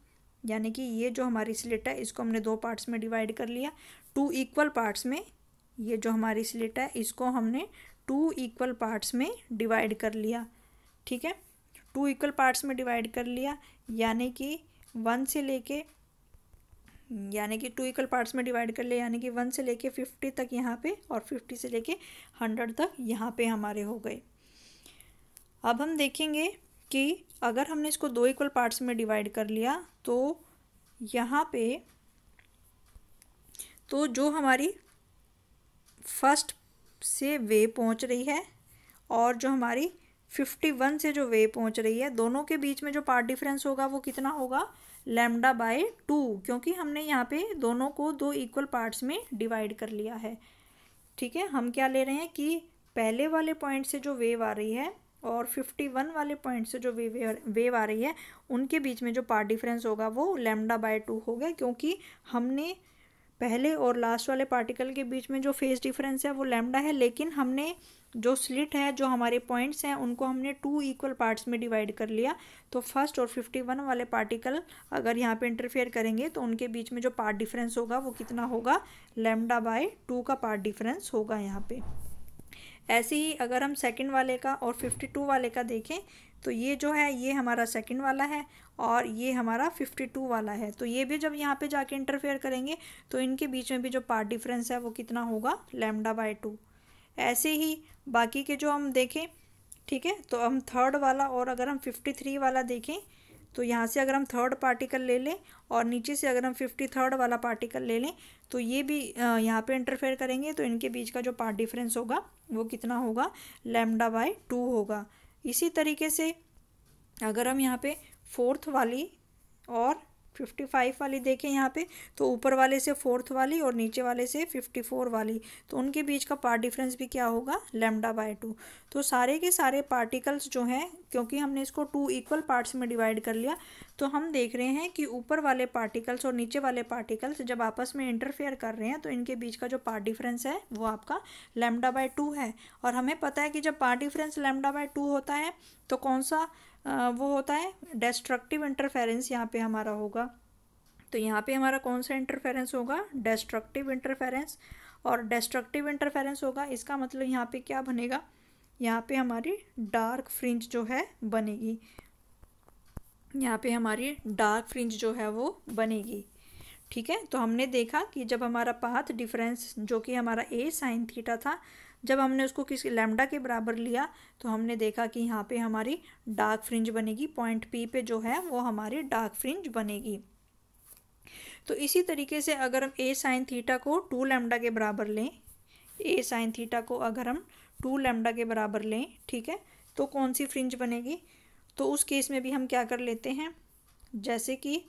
यानी कि ये जो हमारी स्लिट है इसको हमने दो पार्ट्स में डिवाइड कर लिया, 2 इक्वल पार्ट्स में। ये जो हमारी स्लिट है इसको हमने 2 इक्वल पार्ट्स में डिवाइड कर लिया। ठीक है, 2 इक्वल पार्ट्स में डिवाइड कर लिया, यानी कि 1 से लेके, यानी कि 2 इक्वल पार्ट्स में डिवाइड कर ले, यानी कि 1 से लेके 50 तक यहाँ पे और 50 से लेके 100 तक यहाँ पे हमारे हो गए। अब हम देखेंगे कि अगर हमने इसको 2 इक्वल पार्ट्स में डिवाइड कर लिया तो यहाँ पे तो जो हमारी फर्स्ट से वेव पहुँच रही है और जो हमारी 51 से जो वेव पहुँच रही है, दोनों के बीच में जो पार्ट डिफरेंस होगा वो कितना होगा, लैम्डा बाय 2, क्योंकि हमने यहाँ पे दोनों को 2 इक्वल पार्ट्स में डिवाइड कर लिया है। ठीक है, हम क्या ले रहे हैं कि पहले वाले पॉइंट से जो वेव आ रही है और 51 वाले पॉइंट से जो वेव आ रही है उनके बीच में जो पार्ट डिफरेंस होगा वो लैम्डा बाय 2 हो गया, क्योंकि हमने पहले और लास्ट वाले पार्टिकल के बीच में जो फेज डिफरेंस है वो लैम्डा है, लेकिन हमने जो स्लिट है, जो हमारे पॉइंट्स हैं, उनको हमने 2 इक्वल पार्ट्स में डिवाइड कर लिया। तो फर्स्ट और 51 वाले पार्टिकल अगर यहाँ पे इंटरफेयर करेंगे तो उनके बीच में जो पार्ट डिफरेंस होगा वो कितना होगा, लैम्डा बाय 2 का पार्ट डिफरेंस होगा यहाँ पे। ऐसे ही अगर हम सेकंड वाले का और 52 वाले का देखें तो ये जो है ये हमारा सेकंड वाला है और ये हमारा 52 वाला है। तो ये भी जब यहाँ पे जाके इंटरफेयर करेंगे तो इनके बीच में भी जो पार्ट डिफरेंस है वो कितना होगा, लैम्डा बाय 2। ऐसे ही बाकी के जो हम देखें, ठीक है, तो हम थर्ड वाला और अगर हम 53 वाला देखें तो यहाँ से अगर हम थर्ड पार्टिकल ले लें और नीचे से अगर हम 53rd वाला पार्टिकल ले लें तो ये भी यहाँ पे इंटरफेयर करेंगे तो इनके बीच का जो पार्ट डिफरेंस होगा वो कितना होगा, लैम्डा बाय 2 होगा। इसी तरीके से अगर हम यहाँ पे फोर्थ वाली और 55 वाली देखें यहाँ पे, तो ऊपर वाले से फोर्थ वाली और नीचे वाले से 54 वाली, तो उनके बीच का पार्ट डिफरेंस भी क्या होगा, लैम्डा बाय 2। तो सारे के सारे पार्टिकल्स जो हैं, क्योंकि हमने इसको 2 इक्वल पार्ट्स में डिवाइड कर लिया, तो हम देख रहे हैं कि ऊपर वाले पार्टिकल्स और नीचे वाले पार्टिकल्स जब आपस में इंटरफेयर कर रहे हैं तो इनके बीच का जो पार्ट डिफरेंस है वो आपका लैम्डा बाय 2 है। और हमें पता है कि जब पार्ट डिफरेंस लैम्डा बाय 2 होता है तो कौन सा वो होता है, डिस्ट्रक्टिव इंटरफेरेंस यहाँ पे हमारा होगा। तो यहाँ पे हमारा कौन सा इंटरफेरेंस होगा, डिस्ट्रक्टिव इंटरफेरेंस। और डिस्ट्रक्टिव इंटरफेरेंस होगा, इसका मतलब यहाँ पे क्या बनेगा, यहाँ पे हमारी डार्क फ्रिंज जो है बनेगी, यहाँ पे हमारी डार्क फ्रिंज जो है वो बनेगी। ठीक है, तो हमने देखा कि जब हमारा पाथ डिफरेंस जो कि हमारा ए साइन थीटा था, जब हमने उसको किसी लैम्डा के बराबर लिया तो हमने देखा कि यहाँ पे हमारी डार्क फ्रिंज बनेगी, पॉइंट पी पे जो है वो हमारी डार्क फ्रिंज बनेगी। तो इसी तरीके से अगर हम ए साइन थीटा को 2 लैम्डा के बराबर लें, ए साइन थीटा को अगर हम 2 लैम्डा के बराबर लें, ठीक है, तो कौन सी फ्रिंज बनेगी, तो उस केस में भी हम क्या कर लेते हैं, जैसे कि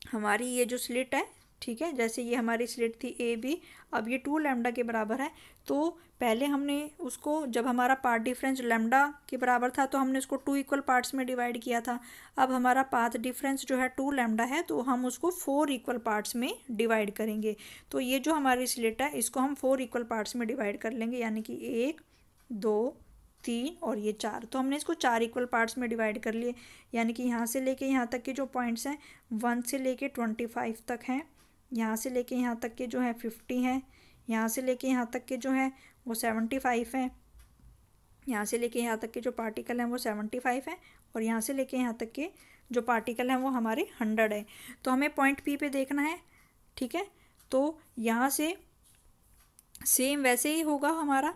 हमारी ये जो स्लिट है, ठीक है, जैसे ये हमारी स्लिट थी ए बी, अब ये 2 लैम्डा के बराबर है, तो पहले हमने उसको जब हमारा पार्ट डिफरेंस लैम्डा के बराबर था तो हमने उसको 2 इक्वल पार्ट्स में डिवाइड किया था। अब हमारा पाथ डिफरेंस जो है 2 लैम्डा है तो हम उसको 4 इक्वल पार्ट्स में डिवाइड करेंगे। तो ये जो हमारी स्लिट है इसको हम 4 इक्वल पार्ट्स में डिवाइड कर लेंगे, यानी कि 1 2 3 और ये 4। तो हमने इसको 4 इक्वल पार्ट्स में डिवाइड कर लिए, यानी कि यहाँ से लेके यहाँ तक के जो पॉइंट्स हैं 1 से लेके 25 तक हैं, यहाँ से लेके यहाँ तक के जो है 50 हैं, यहाँ से लेके यहाँ तक के जो है वो 75 हैं, यहाँ से लेके यहाँ तक के जो पार्टिकल हैं वो 75 हैं, और यहाँ से लेके यहाँ तक के जो पार्टिकल हैं वो हमारे 100 है। तो हमें पॉइंट पी पे देखना है, ठीक है, तो यहाँ से सेम वैसे ही होगा हमारा,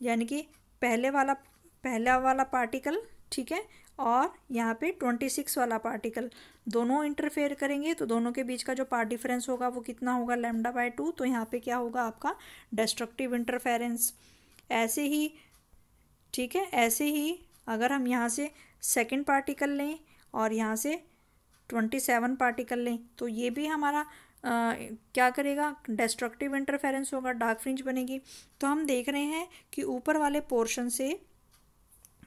यानी कि पहला वाला पार्टिकल, ठीक है, और यहाँ पे 26 वाला पार्टिकल दोनों इंटरफेयर करेंगे तो दोनों के बीच का जो पार्ट डिफरेंस होगा वो कितना होगा, लैम्डा बाय 2। तो यहाँ पे क्या होगा आपका डिस्ट्रक्टिव इंटरफेरेंस। ऐसे ही, ठीक है, ऐसे ही अगर हम यहाँ से सेकंड पार्टिकल लें और यहाँ से 27 पार्टिकल लें, तो ये भी हमारा क्या करेगा, डिस्ट्रक्टिव इंटरफेरेंस होगा, डार्क फ्रिंज बनेगी। तो हम देख रहे हैं कि ऊपर वाले पोर्शन से,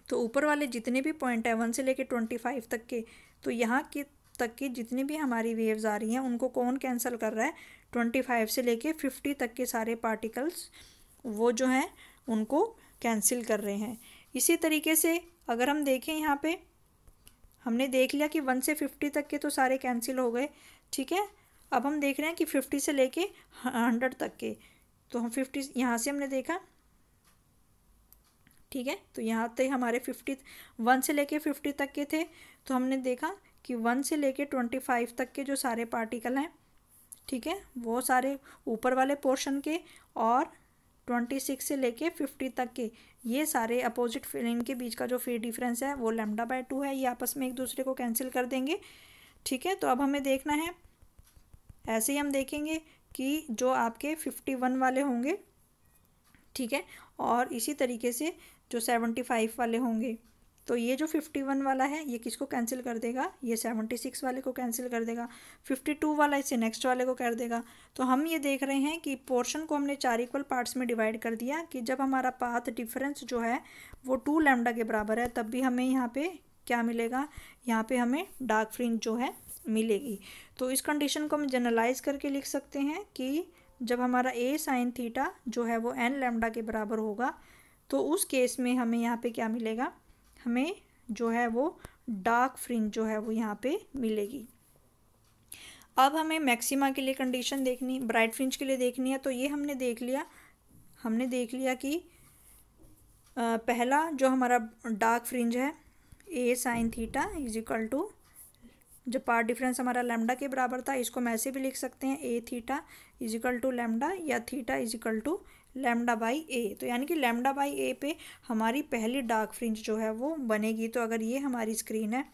तो ऊपर वाले जितने भी पॉइंट है 1 से लेके 25 तक के, तो यहाँ के तक की जितनी भी हमारी वेव्स आ रही हैं उनको कौन कैंसिल कर रहा है, 25 से लेके 50 तक के सारे पार्टिकल्स वो जो हैं उनको कैंसिल कर रहे हैं। इसी तरीके से अगर हम देखें, यहाँ पे हमने देख लिया कि 1 से 50 तक के तो सारे कैंसिल हो गए, ठीक है। अब हम देख रहे हैं कि 50 से लेके 100 तक के, तो हम 50 यहाँ से हमने देखा, ठीक है। तो यहाँ तक हमारे 1 से लेके 50 तक के थे, तो हमने देखा कि 1 से लेके 25 तक के जो सारे पार्टिकल हैं, ठीक है, वो सारे ऊपर वाले पोर्शन के, और 26 से लेके 50 तक के ये सारे अपोजिट फिलिंग के बीच का जो फेज डिफरेंस है वो λ/2 है, ये आपस में एक दूसरे को कैंसिल कर देंगे, ठीक है। तो अब हमें देखना है, ऐसे ही हम देखेंगे कि जो आपके 51 वाले होंगे, ठीक है, और इसी तरीके से जो 75 वाले होंगे, तो ये जो 51 वाला है ये किसको कैंसिल कर देगा, ये 76 वाले को कैंसिल कर देगा, 52 वाला इससे नेक्स्ट वाले को कर देगा। तो हम ये देख रहे हैं कि पोर्शन को हमने 4 इक्वल पार्ट्स में डिवाइड कर दिया कि जब हमारा पाथ डिफरेंस जो है वो 2 लैम्डा के बराबर है तब भी हमें यहाँ पे क्या मिलेगा, यहाँ पे हमें डार्क फ्रिंज जो है मिलेगी। तो इस कंडीशन को हम जनरलाइज करके लिख सकते हैं कि जब हमारा a sin थीटा जो है वो n लैम्डा के बराबर होगा तो उस केस में हमें यहाँ पे क्या मिलेगा, हमें जो है वो डार्क फ्रिंज जो है वो यहाँ पे मिलेगी। अब हमें मैक्सिमा के लिए कंडीशन देखनी, ब्राइट फ्रिंज के लिए देखनी है। तो ये हमने देख लिया कि पहला जो हमारा डार्क फ्रिंज है a sin theta is equal to, जब पार्ट डिफरेंस हमारा लैम्डा के बराबर था, इसको हम ऐसे भी लिख सकते हैं a theta is equal to lambda या theta is equal to λ/a। तो यानी कि λ/a पे हमारी पहली डार्क फ्रिंज जो है वो बनेगी। तो अगर ये हमारी स्क्रीन है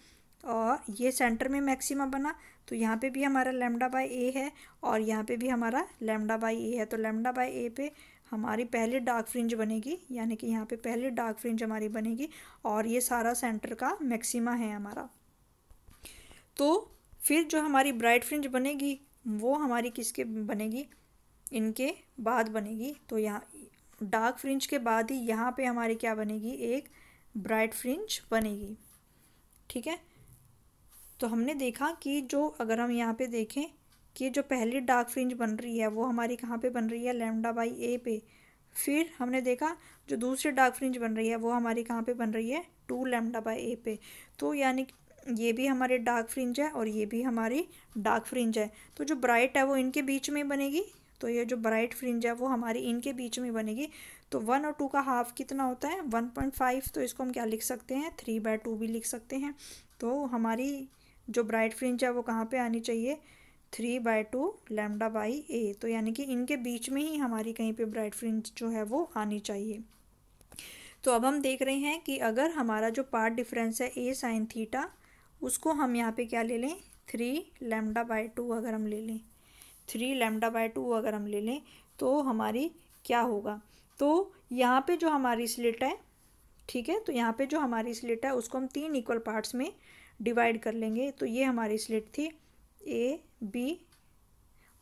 और ये सेंटर में मैक्सिमा बना, तो यहाँ पे भी हमारा λ/a है और यहाँ पे भी हमारा λ/a है। तो λ/a पे हमारी पहली डार्क फ्रिंज बनेगी, यानी कि यहाँ पे पहली डार्क फ्रिंज हमारी बनेगी और ये सारा सेंटर का मैक्सिमा है हमारा। तो फिर जो हमारी ब्राइट फ्रिंज बनेगी वो हमारी किसके बनेगी, इनके बाद बनेगी। तो यहाँ डार्क फ्रिंज के बाद ही यहाँ पे हमारी क्या बनेगी, एक ब्राइट फ्रिंज बनेगी, ठीक है। तो हमने देखा कि जो अगर हम यहाँ पे देखें कि जो पहली डार्क फ्रिंज बन रही है वो हमारी कहाँ पे बन रही है, λ/a पे। फिर हमने देखा जो दूसरी डार्क फ्रिंज बन रही है वो हमारी कहाँ पे बन रही है, 2 λ/a पे। तो यानी ये भी हमारे डार्क फ्रिंज है और ये भी हमारी डार्क फ्रिंज है। तो जो ब्राइट है वो इनके बीच में बनेगी, तो ये जो ब्राइट फ्रिंज है वो हमारी इनके बीच में बनेगी। तो 1 और 2 का हाफ कितना होता है, 1.5। तो इसको हम क्या लिख सकते हैं, 3/2 भी लिख सकते हैं। तो हमारी जो ब्राइट फ्रिंज है वो कहाँ पे आनी चाहिए, 3/2 λ/a। तो यानी कि इनके बीच में ही हमारी कहीं पे ब्राइट फ्रिंज जो है वो आनी चाहिए। तो अब हम देख रहे हैं कि अगर हमारा जो पार्ट डिफरेंस है a sin थीटा, उसको हम यहाँ पे क्या ले लें, 3 λ/2 अगर हम ले लें, 3 λ/2 अगर हम ले लें तो हमारी क्या होगा। तो यहाँ पे जो हमारी स्लिट है, ठीक है, तो यहाँ पे जो हमारी स्लिट है उसको हम 3 इक्वल पार्ट्स में डिवाइड कर लेंगे। तो ये हमारी स्लिट थी a b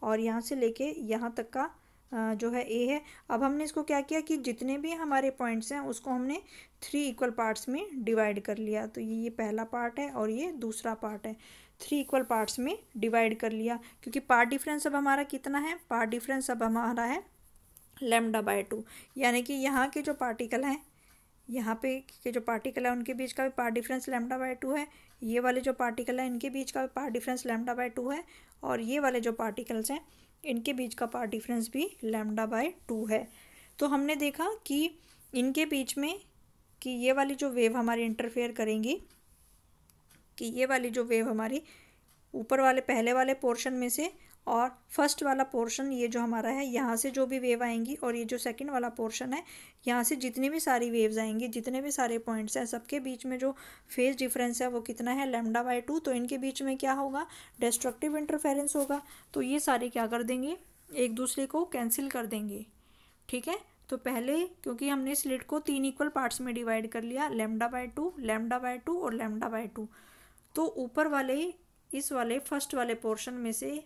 और यहाँ से लेके यहाँ तक का जो है a है। अब हमने इसको क्या किया कि जितने भी हमारे पॉइंट्स हैं उसको हमने 3 इक्वल पार्ट्स में डिवाइड कर लिया। तो ये पहला पार्ट है और ये दूसरा पार्ट है, 3 इक्वल पार्ट्स में डिवाइड कर लिया। क्योंकि पार्ट डिफरेंस अब हमारा कितना है, पार्ट डिफरेंस अब हमारा है λ/2, यानी कि यहाँ के जो पार्टिकल हैं, यहाँ पे के जो पार्टिकल है उनके बीच का भी पार्ट डिफरेंस λ/2 है, ये वाले जो पार्टिकल हैं इनके बीच का भी पार्ट डिफरेंस λ/2 है, और ये वाले जो पार्टिकल्स हैं इनके बीच का पार्ट डिफरेंस भी λ/2 है। तो हमने देखा कि इनके बीच में कि ये वाली जो वेव हमारी इंटरफेयर करेंगी, कि ये वाली जो वेव हमारी ऊपर वाले पहले वाले पोर्शन में से और फर्स्ट वाला पोर्शन ये जो हमारा है यहाँ से जो भी वेव आएंगी, और ये जो सेकंड वाला पोर्शन है यहाँ से जितनी भी सारी वेव्स आएंगी, जितने भी सारे पॉइंट्स हैं, सबके बीच में जो फेज डिफरेंस है वो कितना है, λ/2। तो इनके बीच में क्या होगा, डिस्ट्रक्टिव इंटरफेरेंस होगा। तो ये सारे क्या कर देंगे, एक दूसरे को कैंसिल कर देंगे, ठीक है। तो पहले क्योंकि हमने स्लिट को 3 इक्वल पार्ट्स में डिवाइड कर लिया, λ/2, λ/2 और λ/2, तो ऊपर वाले इस वाले फर्स्ट वाले पोर्शन में से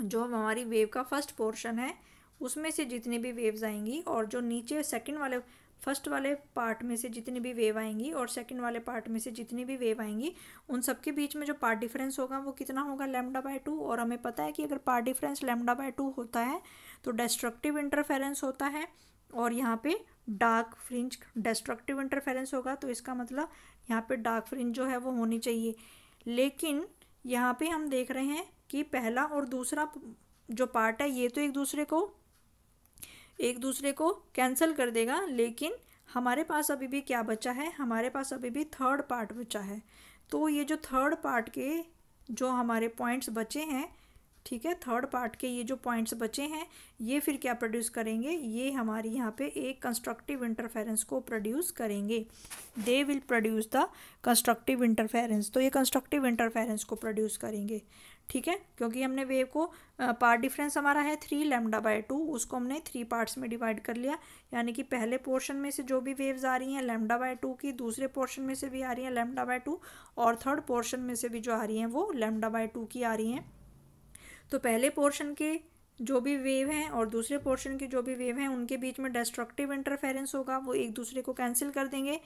जो हमारी वेव का फर्स्ट पोर्शन है उसमें से जितनी भी वेव्स आएंगी, और जो नीचे सेकंड वाले फर्स्ट वाले पार्ट में से जितनी भी वेव आएंगी और सेकंड वाले पार्ट में से जितनी भी वेव आएंगी, उन सब के बीच में जो पार्ट डिफरेंस होगा वो कितना होगा, λ/2। और हमें पता है कि अगर पार्ट डिफरेंस λ/2 होता है तो डिस्ट्रक्टिव इंटरफेरेंस होता है, और यहाँ पे डार्क फ्रिंज डिस्ट्रक्टिव इंटरफेरेंस होगा, तो इसका मतलब यहाँ पे डार्क फ्रिंज जो है वो होनी चाहिए। लेकिन यहाँ पे हम देख रहे हैं कि पहला और दूसरा जो पार्ट है ये तो एक दूसरे को कैंसिल कर देगा, लेकिन हमारे पास अभी भी क्या बचा है, हमारे पास अभी भी थर्ड पार्ट बचा है। तो ये जो थर्ड पार्ट के जो हमारे पॉइंट्स बचे हैं, ठीक है, थर्ड पार्ट के ये जो पॉइंट्स बचे हैं ये फिर क्या प्रोड्यूस करेंगे, ये हमारी यहाँ पे एक कंस्ट्रक्टिव इंटरफेरेंस को प्रोड्यूस करेंगे। They will produce the constructive interference, तो ये कंस्ट्रक्टिव इंटरफेरेंस को प्रोड्यूस करेंगे, ठीक है। क्योंकि हमने वेव को पार्ट डिफरेंस हमारा है 3 λ/2, उसको हमने 3 पार्ट्स में डिवाइड कर लिया, यानी कि पहले पोर्शन में से जो भी वेव्स आ रही हैं λ/2 की, दूसरे पोर्शन में से भी आ रही हैं λ/2, और थर्ड पोर्शन में से भी जो आ रही हैं वो λ/2 की आ रही हैं। तो पहले पोर्शन के जो भी वेव हैं और दूसरे पोर्शन की जो भी वेव हैं उनके बीच में डिस्ट्रक्टिव इंटरफेरेंस होगा, वो एक दूसरे को कैंसिल कर देंगे,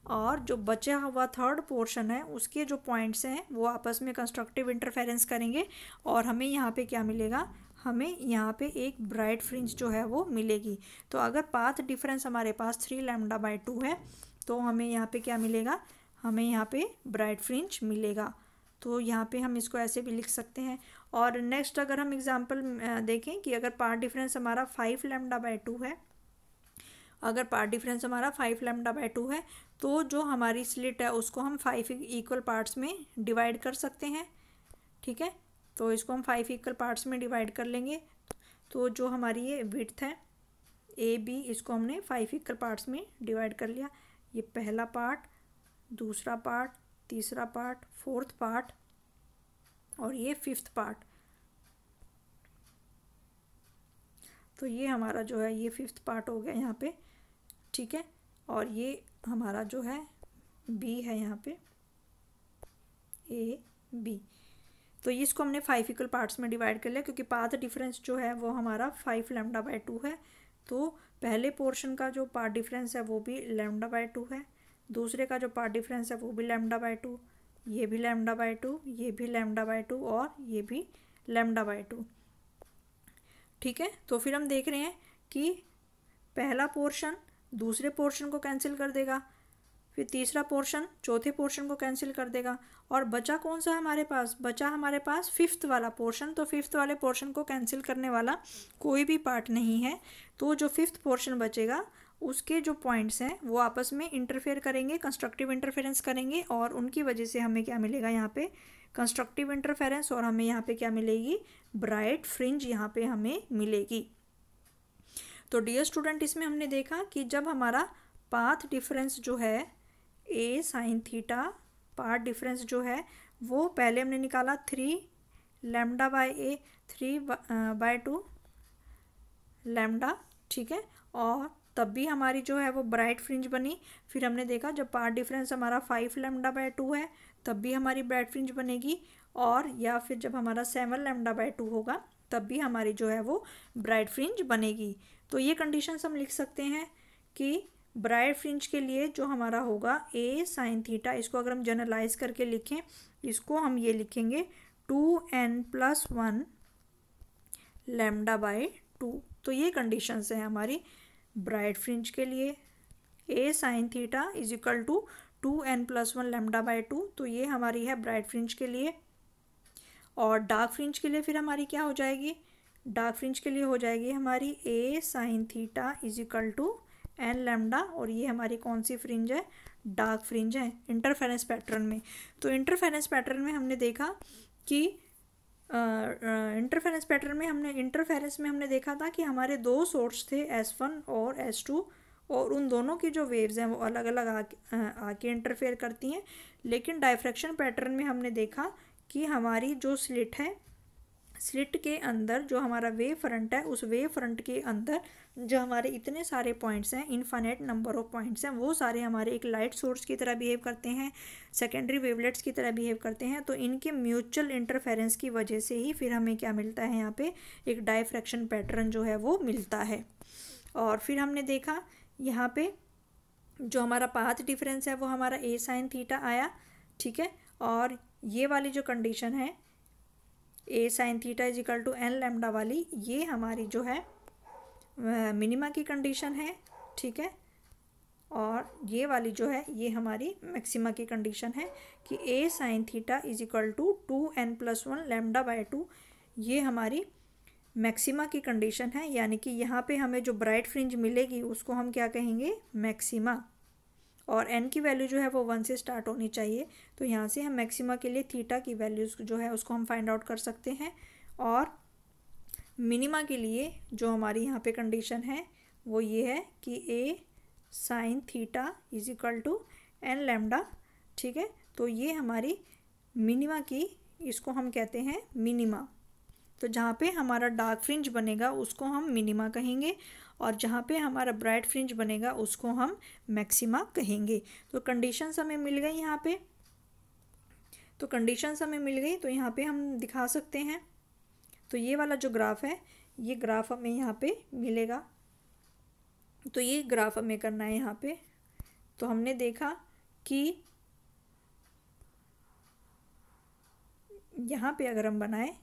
और जो बचा हुआ थर्ड पोर्शन है उसके जो पॉइंट्स हैं वो आपस में कंस्ट्रक्टिव इंटरफेरेंस करेंगे, और हमें यहाँ पे क्या मिलेगा, हमें यहाँ पे एक ब्राइट फ्रिंज जो है वो मिलेगी। तो अगर पाथ डिफरेंस हमारे पास 3 λ/2 है तो हमें यहाँ पे क्या मिलेगा, हमें यहाँ पे ब्राइट फ्रिंज मिलेगा। तो यहाँ पे हम इसको ऐसे भी लिख सकते हैं। और नेक्स्ट अगर हम एग्जांपल देखें कि अगर पार्ट डिफरेंस हमारा 5 λ/2 है, अगर पार्ट डिफरेंस हमारा 5 λ/2 है तो जो हमारी स्लिट है उसको हम 5 इक्वल पार्ट्स में डिवाइड कर सकते हैं, ठीक है। तो इसको हम 5 इक्वल पार्ट्स में डिवाइड कर लेंगे। तो जो हमारी ये विड्थ है AB, इसको हमने 5 इक्वल पार्ट्स में डिवाइड कर लिया। ये पहला पार्ट, दूसरा पार्ट, तीसरा पार्ट, फोर्थ पार्ट, और ये फिफ्थ पार्ट। तो ये हमारा जो है ये फिफ्थ पार्ट हो गया यहाँ पे, ठीक है। और ये हमारा जो है B है यहाँ पे, AB। तो इसको हमने 5 इक्वल पार्ट्स में डिवाइड कर लिया, क्योंकि पाथ डिफरेंस जो है वो हमारा 5 λ/2 है। तो पहले पोर्शन का जो पार्ट डिफरेंस है वो भी λ/2 है, दूसरे का जो पार्ट डिफरेंस है वो भी λ/2, ये भी λ/2, ये भी λ/2, और ये भी λ/2, ठीक है। तो फिर हम देख रहे हैं कि पहला पोर्शन दूसरे पोर्शन को कैंसिल कर देगा, फिर तीसरा पोर्शन चौथे पोर्शन को कैंसिल कर देगा, और बचा कौन सा हमारे पास, बचा हमारे पास फिफ्थ वाला पोर्शन। तो फिफ्थ वाले पोर्शन को कैंसिल करने वाला कोई भी पार्ट नहीं है। तो जो फिफ्थ पोर्शन बचेगा उसके जो पॉइंट्स हैं वो आपस में इंटरफेयर करेंगे, कंस्ट्रक्टिव इंटरफेरेंस करेंगे, और उनकी वजह से हमें क्या मिलेगा, यहाँ पे कंस्ट्रक्टिव इंटरफेरेंस, और हमें यहाँ पे क्या मिलेगी, ब्राइट फ्रिंज यहाँ पे हमें मिलेगी। तो डियर स्टूडेंट, इसमें हमने देखा कि जब हमारा पाथ डिफरेंस जो है A sin theta, path difference जो है वो पहले हमने निकाला 3 λ/A 3/2 लैम्डा, ठीक है। और तब भी हमारी जो है वो ब्राइट फ्रिंज बनी। फिर हमने देखा जब पार्ट डिफरेंस हमारा 5 λ/2 है तब भी हमारी ब्राइट फ्रिंज बनेगी, और या फिर जब हमारा 7 λ/2 होगा तब भी हमारी जो है वो ब्राइट फ्रिंज बनेगी। तो ये कंडीशंस हम लिख सकते हैं कि ब्राइट फ्रिंज के लिए जो हमारा होगा A sin थीटा, इसको अगर हम जनरलाइज करके लिखें, इसको हम ये लिखेंगे 2n+1 λ/2। तो ये कंडीशंस हैं हमारी ब्राइट फ्रिंज के लिए। A sin theta is equal to 2n+1 λ/2, तो ये हमारी है ब्राइट फ्रिंज के लिए। और डार्क फ्रिंज के लिए फिर हमारी क्या हो जाएगी, डार्क फ्रिंज के लिए हो जाएगी हमारी A sin theta is equal to n lambda, और ये हमारी कौन सी फ्रिंज है, डार्क फ्रिंज है इंटरफेरेंस पैटर्न में। तो इंटरफेरेंस पैटर्न में हमने देखा कि इंटरफेरेंस में हमने देखा था कि हमारे दो सोर्स थे S1 और S2, और उन दोनों की जो वेव्स हैं वो अलग अलग आके इंटरफेयर करती हैं। लेकिन डायफ्रैक्शन पैटर्न में हमने देखा कि हमारी जो स्लिट है, स्लिट के अंदर जो हमारा वेव फ्रंट है, उस वेव फ्रंट के अंदर जो हमारे इतने सारे पॉइंट्स हैं, इनफाइनाइट नंबर ऑफ पॉइंट्स हैं, वो सारे हमारे एक लाइट सोर्स की तरह बिहेव करते हैं, सेकेंडरी वेवलेट्स की तरह बिहेव करते हैं। तो इनके म्यूचुअल इंटरफेरेंस की वजह से ही फिर हमें क्या मिलता है, यहाँ पे एक डायफ्रैक्शन पैटर्न जो है वो मिलता है। और फिर हमने देखा यहाँ पे जो हमारा पाथ डिफरेंस है वो हमारा ए साइन थीटा आया, ठीक है। और ये वाली जो कंडीशन है ए sine theta is equal to n lambda वाली, ये हमारी जो है मिनिमा की कंडीशन है, ठीक है। और ये वाली जो है ये हमारी मैक्सिमा की कंडीशन है कि a sine theta is equal to 2n+1 lambda by 2, ये हमारी मैक्सिमा की कंडीशन है। यानी कि यहाँ पे हमें जो ब्राइट फ्रिंज मिलेगी उसको हम क्या कहेंगे, मैक्सिमा। और n की वैल्यू जो है वो 1 से स्टार्ट होनी चाहिए। तो यहाँ से हम मैक्सिमा के लिए थीटा की वैल्यूज़ जो है उसको हम फाइंड आउट कर सकते हैं। और मिनिमा के लिए जो हमारी यहाँ पे कंडीशन है वो ये है कि a sine theta is equal to n lambda, ठीक है। तो ये हमारी मिनिमा की, इसको हम कहते हैं मिनिमा। तो जहाँ पे हमारा डार्क फ्रिंज बनेगा उसको हम मिनिमा कहेंगे, और जहाँ पे हमारा ब्राइट फ्रिंज बनेगा उसको हम मैक्सिमा कहेंगे। तो कंडीशंस हमें मिल गई यहाँ पे, तो कंडीशंस हमें मिल गई, तो यहाँ पे हम दिखा सकते हैं। तो ये वाला जो ग्राफ है, ये ग्राफ हमें यहाँ पे मिलेगा। तो ये ग्राफ हमें करना है यहाँ पे। तो हमने देखा कि यहाँ पे अगर हम बनाए,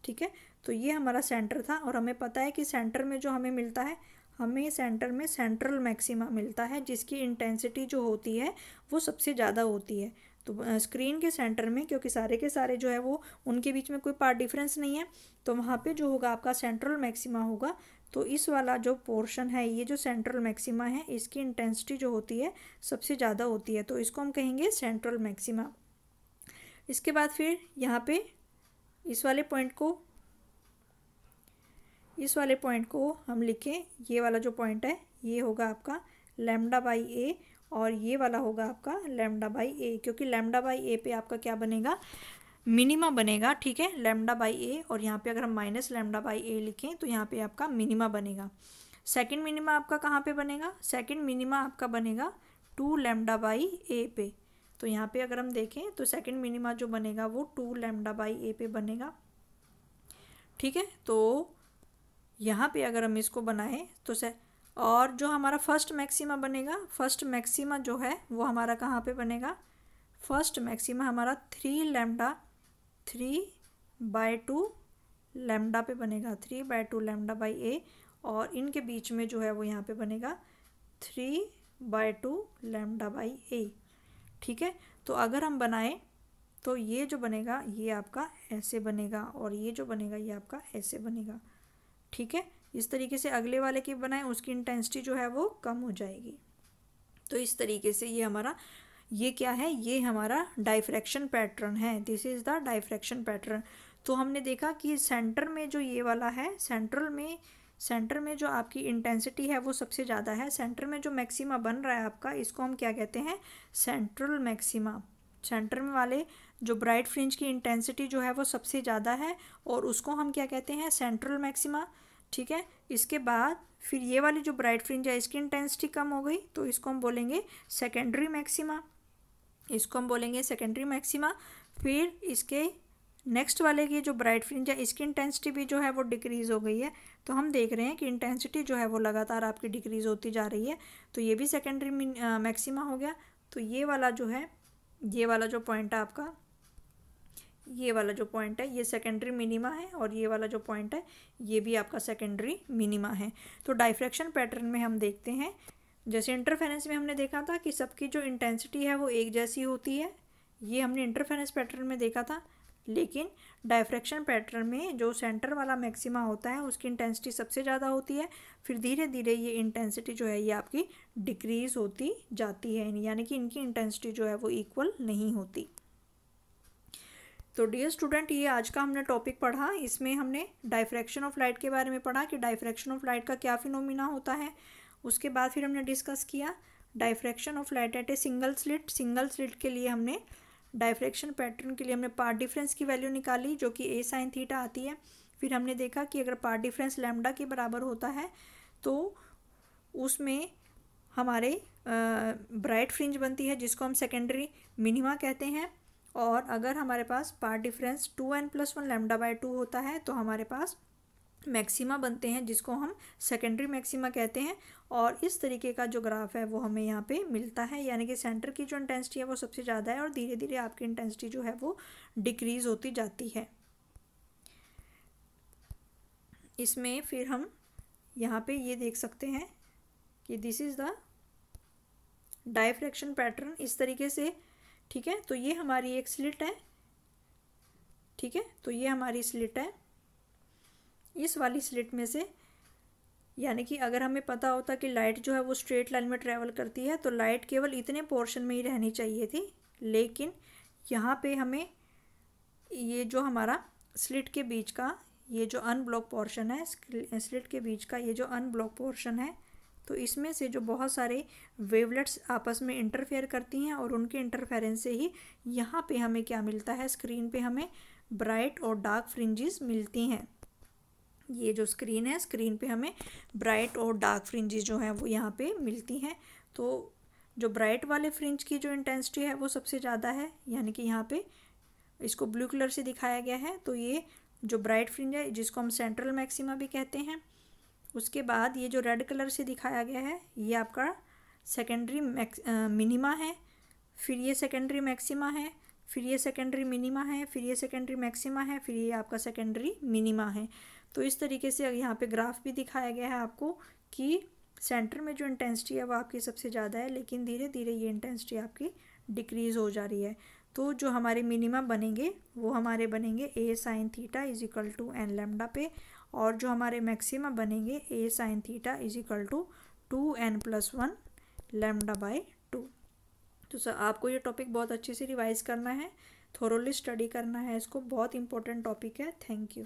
ठीक है, तो ये हमारा सेंटर था, और हमें पता है कि सेंटर में जो हमें मिलता है, हमें सेंटर में सेंट्रल मैक्सिमा मिलता है, जिसकी इंटेंसिटी जो होती है वो सबसे ज़्यादा होती है। तो स्क्रीन के सेंटर में, क्योंकि सारे के सारे जो है वो उनके बीच में कोई पार्ट डिफरेंस नहीं है, तो वहाँ पे जो होगा आपका सेंट्रल मैक्सिमा होगा। तो इस वाला जो पोर्शन है, ये जो सेंट्रल मैक्सिमा है, इसकी इंटेंसिटी जो होती है सबसे ज़्यादा होती है, तो इसको हम कहेंगे सेंट्रल मैक्सिमा। इसके बाद फिर यहाँ पे इस वाले पॉइंट को हम लिखें, ये वाला जो पॉइंट है ये होगा आपका लैम्डा बाई ए, और ये वाला होगा आपका लैम्डा बाई ए, क्योंकि लैम्डा बाई ए पे आपका क्या बनेगा, मिनिमा बनेगा, ठीक है, लैम्डा बाई ए। और यहाँ पे अगर हम माइनस लैम्डा बाई ए लिखें तो यहाँ पे आपका मिनिमा बनेगा। सेकंड मिनिमा आपका कहाँ पे बनेगा, सेकंड मिनिमा आपका बनेगा 2 लैम्डा बाई ए पे। तो यहाँ पे अगर हम देखें तो सेकंड मिनिमा जो बनेगा वो 2 लैम्डा बाई ए पे बनेगा, ठीक है। तो यहाँ पे अगर हम इसको बनाएं तो और जो हमारा फर्स्ट मैक्सिमा बनेगा, फर्स्ट मैक्सिमा जो है वो हमारा कहाँ पे बनेगा, फर्स्ट मैक्सिमा हमारा 3/2 लैम्डा पे बनेगा, 3/2 लैम्डा बाई ए। और इनके बीच में जो है वो यहाँ पे बनेगा 3/2 लैम्डा बाई ए, ठीक है। तो अगर हम बनाएं तो ये जो बनेगा ये आपका ऐसे बनेगा, और ये जो बनेगा ये आपका ऐसे बनेगा, ठीक है। इस तरीके से अगले वाले की बनाएं, उसकी इंटेंसिटी जो है वो कम हो जाएगी। तो इस तरीके से ये हमारा, ये क्या है, ये हमारा डायफ्रैक्शन पैटर्न है। This is the diffraction pattern. तो हमने देखा कि सेंटर में जो ये वाला है, सेंटर में जो आपकी इंटेंसिटी है वो सबसे ज़्यादा है। सेंटर में जो मैक्सिमा बन रहा है आपका, इसको हम क्या कहते हैं, सेंट्रल मैक्सिमा। सेंटर में वाले जो ब्राइट फ्रिंज की इंटेंसिटी जो है वो सबसे ज़्यादा है, और उसको हम क्या कहते हैं, सेंट्रल मैक्सिमा, ठीक है। इसके बाद फिर ये वाली जो ब्राइट फ्रिंज है इसकी इंटेंसिटी कम हो गई, तो इसको हम बोलेंगे सेकेंडरी मैक्सिमा, इसको हम बोलेंगे सेकेंडरी मैक्सिमा। फिर इसके नेक्स्ट वाले की जो ब्राइट फ्रिंज है इसकी इंटेंसिटी भी जो है वो डिक्रीज़ हो गई है। तो हम देख रहे हैं कि इंटेंसिटी जो है वो लगातार आपकी डिक्रीज़ होती जा रही है, तो ये भी सेकेंडरी मैक्सिमा हो गया। तो ये वाला जो है, ये वाला जो पॉइंट है आपका, ये वाला जो पॉइंट है ये सेकेंडरी मिनिमा है, और ये वाला जो पॉइंट है ये भी आपका सेकेंडरी मिनिमा है। तो डायफ्रैक्शन पैटर्न में हम देखते हैं, जैसे इंटरफेरेंस में हमने देखा था कि सबकी जो इंटेंसिटी है वो एक जैसी होती है, ये हमने इंटरफेरेंस पैटर्न में देखा था। लेकिन डायफ्रैक्शन पैटर्न में जो सेंटर वाला मैक्सिमा होता है उसकी इंटेंसिटी सबसे ज़्यादा होती है, फिर धीरे धीरे ये इंटेंसिटी जो है ये आपकी डिक्रीज़ होती जाती है, यानी कि इनकी इंटेंसिटी जो है वो इक्वल नहीं होती। तो डियर स्टूडेंट, ये आज का हमने टॉपिक पढ़ा। इसमें हमने डायफ्रैक्शन ऑफ लाइट के बारे में पढ़ा कि डायफ्रैक्शन ऑफ लाइट का क्या फिनोमिना होता है। उसके बाद फिर हमने डिस्कस किया diffraction of light at a single slit. Single slit के लिए हमने डायफ्रैक्शन पैटर्न के लिए हमने पार्ट डिफरेंस की वैल्यू निकाली जो कि ए साइन थीटा आती है। फिर हमने देखा कि अगर पाथ डिफरेंस लैम्डा के बराबर होता है तो उसमें हमारे ब्राइट फ्रिंज बनती है जिसको हम सेकेंडरी मिनिमा कहते हैं। और अगर हमारे पास पाथ डिफरेंस 2n+1 λ/2 होता है तो हमारे पास मैक्सिमा बनते हैं जिसको हम सेकेंडरी मैक्सिमा कहते हैं। और इस तरीके का जो ग्राफ है वो हमें यहाँ पे मिलता है, यानी कि सेंटर की जो इंटेंसिटी है वो सबसे ज़्यादा है और धीरे धीरे आपकी इंटेंसिटी जो है वो डिक्रीज़ होती जाती है। इसमें फिर हम यहाँ पे ये देख सकते हैं कि this is the diffraction pattern इस तरीके से, ठीक है। तो ये हमारी एक स्लिट है, ठीक है। तो ये हमारी स्लिट है। इस वाली स्लिट में से, यानी कि अगर हमें पता होता कि लाइट जो है वो स्ट्रेट लाइन में ट्रेवल करती है तो लाइट केवल इतने पोर्शन में ही रहनी चाहिए थी, लेकिन यहाँ पे हमें ये जो हमारा स्लिट के बीच का ये जो अनब्लॉक पोर्शन है, स्लिट के बीच का ये जो अनब्लॉक पोर्शन है, तो इसमें से जो बहुत सारे वेवलेट्स आपस में इंटरफेयर करती हैं और उनके इंटरफेरेंस से ही यहाँ पे हमें क्या मिलता है, स्क्रीन पे हमें ब्राइट और डार्क फ्रिंजेस मिलती हैं। ये जो स्क्रीन है, स्क्रीन पे हमें ब्राइट और डार्क फ्रिंजेस जो हैं वो यहाँ पे मिलती हैं। तो जो ब्राइट वाले फ्रिंज की जो इंटेंसिटी है वो सबसे ज़्यादा है, यानी कि यहाँ पे इसको ब्लू कलर से दिखाया गया है। तो ये जो ब्राइट फ्रिंज है जिसको हम सेंट्रल मैक्सिमा भी कहते हैं। उसके बाद ये जो रेड कलर से दिखाया गया है ये आपका सेकेंडरी मिनिमा है, फिर ये सेकेंडरी मैक्सिमा है, फिर ये सेकेंडरी मिनिमा है, फिर ये सेकेंडरी मैक्सिमा है, फिर ये आपका सेकेंडरी मिनिमा है। तो इस तरीके से यहाँ पे ग्राफ भी दिखाया गया है आपको कि सेंटर में जो इंटेंसिटी है वो आपकी सबसे ज़्यादा है, लेकिन धीरे धीरे ये इंटेंसिटी आपकी डिक्रीज़ हो जा रही है। तो जो हमारे मिनिमा बनेंगे वो हमारे बनेंगे a sin theta is equal to n lambda पे, और जो हमारे मैक्सिमा बनेंगे a sin theta is equal to 2n+1 λ/2। तो सर आपको ये टॉपिक बहुत अच्छे से रिवाइज करना है, थोरोली स्टडी करना है इसको, बहुत इंपॉर्टेंट टॉपिक है। Thank you.